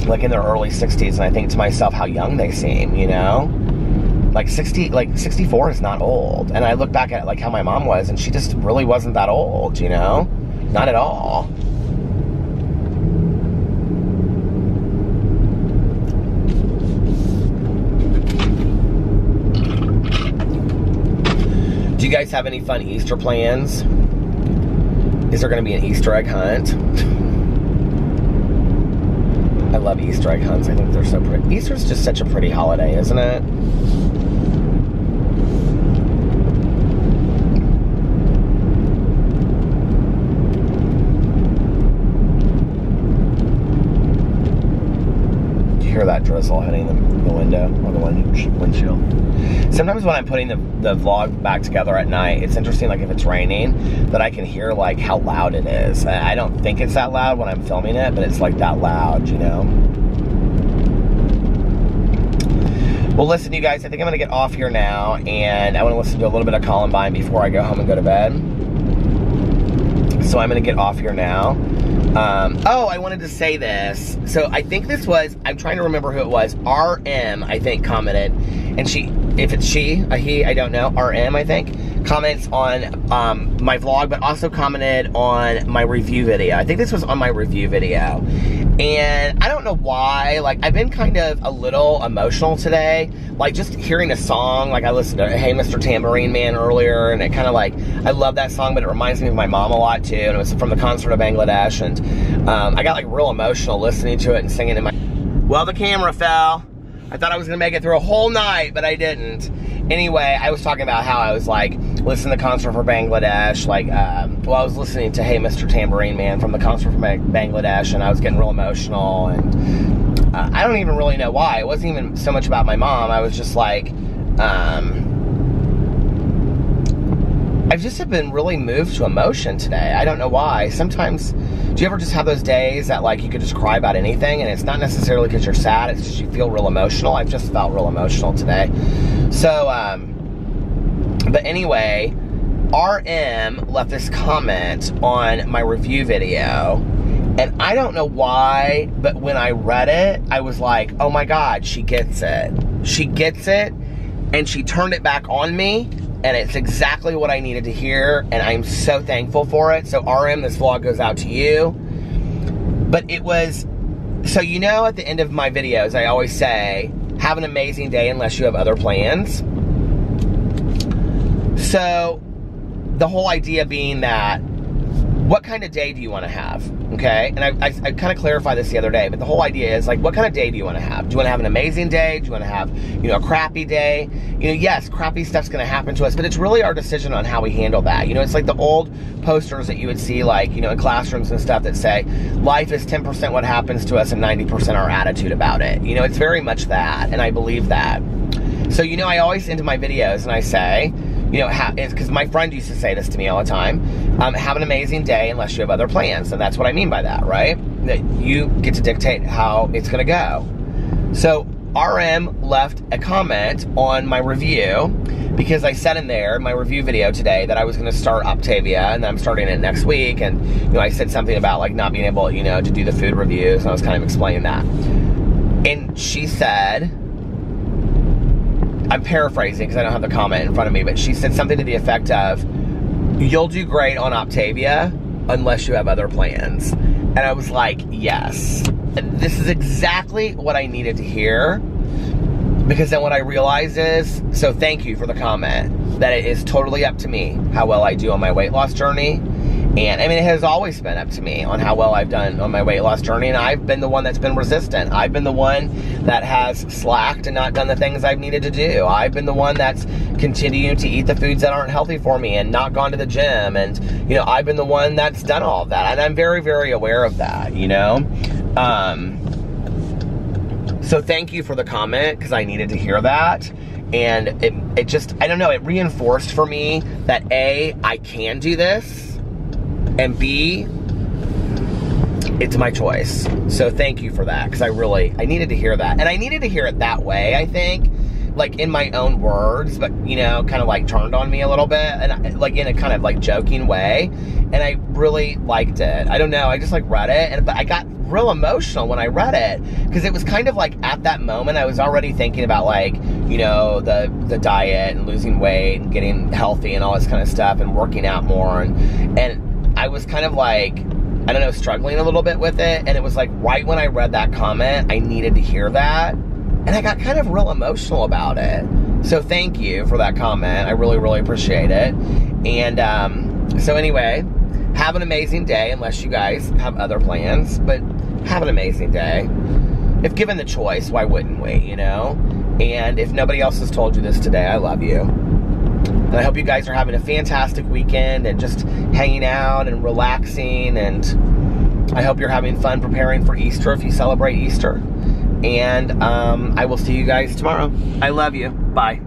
Speaker 1: like, in their early 60s, and I think to myself how young they seem, you know? Like, 64 is not old. And I look back at, like, how my mom was, and she just really wasn't that old, you know? Not at all. Do you guys have any fun Easter plans? Is there going to be an Easter egg hunt? I love Easter egg hunts. I think they're so pretty. Easter's just such a pretty holiday, isn't it? Do you hear that drizzle hitting the window or the windshield? Sometimes when I'm putting the vlog back together at night, it's interesting, like if it's raining, that I can hear like how loud it is. I don't think it's that loud when I'm filming it, but it's like that loud, you know? Well, listen, you guys, I think I'm gonna get off here now, and I wanna listen to a little bit of Columbine before I go home and go to bed. So I'm gonna get off here now. Oh, I wanted to say this. So I think this was, I'm trying to remember who it was. RM, I think, commented. And she, if it's she, a he, I don't know. RM, I think, comments on my vlog, but also commented on my review video. I think this was on my review video. And I don't know why, like, I've been kind of a little emotional today. Like, just hearing a song, like, I listened to Hey Mr. Tambourine Man earlier, and it kind of like, I love that song, but it reminds me of my mom a lot, too, and it was from the concert of Bangladesh, and I got, like, real emotional listening to it and singing in my... Well, the camera fell. I thought I was going to make it through a whole night, but I didn't. Anyway, I was talking about how I was, like, listening to the concert for Bangladesh, like, well, I was listening to Hey Mr. Tambourine Man from the concert from Bangladesh, and I was getting real emotional, and I don't even really know why. It wasn't even so much about my mom. I was just like, I've just been really moved to emotion today. I don't know why. Sometimes, do you ever just have those days that, like, you could just cry about anything, and it's not necessarily because you're sad, it's just you feel real emotional? I've just felt real emotional today. So, but anyway, RM left this comment on my review video, and I don't know why, but when I read it, I was like, oh my God, she gets it. She gets it, and she turned it back on me, and it's exactly what I needed to hear, and I'm so thankful for it. So RM, this vlog goes out to you. But it was, so you know, at the end of my videos, I always say, have an amazing day unless you have other plans. So, the whole idea being that, what kind of day do you want to have, okay? And I kind of clarified this the other day, but the whole idea is, like, what kind of day do you want to have? Do you want to have an amazing day? Do you want to have, you know, a crappy day? You know, yes, crappy stuff's going to happen to us, but it's really our decision on how we handle that. You know, it's like the old posters that you would see, like, you know, in classrooms and stuff that say, life is 10% what happens to us and 90% our attitude about it. You know, it's very much that, and I believe that. So, you know, I always end my videos and I say, you know, because my friend used to say this to me all the time, have an amazing day unless you have other plans. And that's what I mean by that, right? That you get to dictate how it's going to go. So RM left a comment on my review because I said in there, my review video today, that I was going to start Optavia, and then I'm starting it next week. And, you know, I said something about, like, not being able, you know, to do the food reviews, and I was kind of explaining that. And she said, I'm paraphrasing because I don't have the comment in front of me, but she said something to the effect of, you'll do great on Optavia unless you have other plans. And I was like, yes. This is exactly what I needed to hear, because then what I realized is, so thank you for the comment, that it is totally up to me how well I do on my weight loss journey. And I mean, it has always been up to me on how well I've done on my weight loss journey, and I've been the one that's been resistant. I've been the one that has slacked and not done the things I've needed to do. I've been the one that's continued to eat the foods that aren't healthy for me and not gone to the gym. And, you know, I've been the one that's done all of that, and I'm very, very aware of that, you know? So thank you for the comment, because I needed to hear that. And it just, I don't know, it reinforced for me that A, I can do this, and B, it's my choice. So thank you for that, because I needed to hear that. And I needed to hear it that way, I think, like in my own words, but, you know, kind of like turned on me a little bit, and like in a kind of like joking way. And I really liked it. I don't know, I just like read it, but I got real emotional when I read it, because it was kind of like at that moment I was already thinking about, like, you know, the diet and losing weight and getting healthy and all this kind of stuff and working out more, and I was kind of like, I don't know, struggling a little bit with it. And it was like right when I read that comment, I needed to hear that, and I got kind of real emotional about it. So thank you for that comment. I really, really appreciate it. And so anyway, have an amazing day unless you guys have other plans, but have an amazing day. If given the choice, why wouldn't we, you know? And if nobody else has told you this today, I love you. And I hope you guys are having a fantastic weekend and just hanging out and relaxing. And I hope you're having fun preparing for Easter if you celebrate Easter. And I will see you guys tomorrow. I love you. Bye.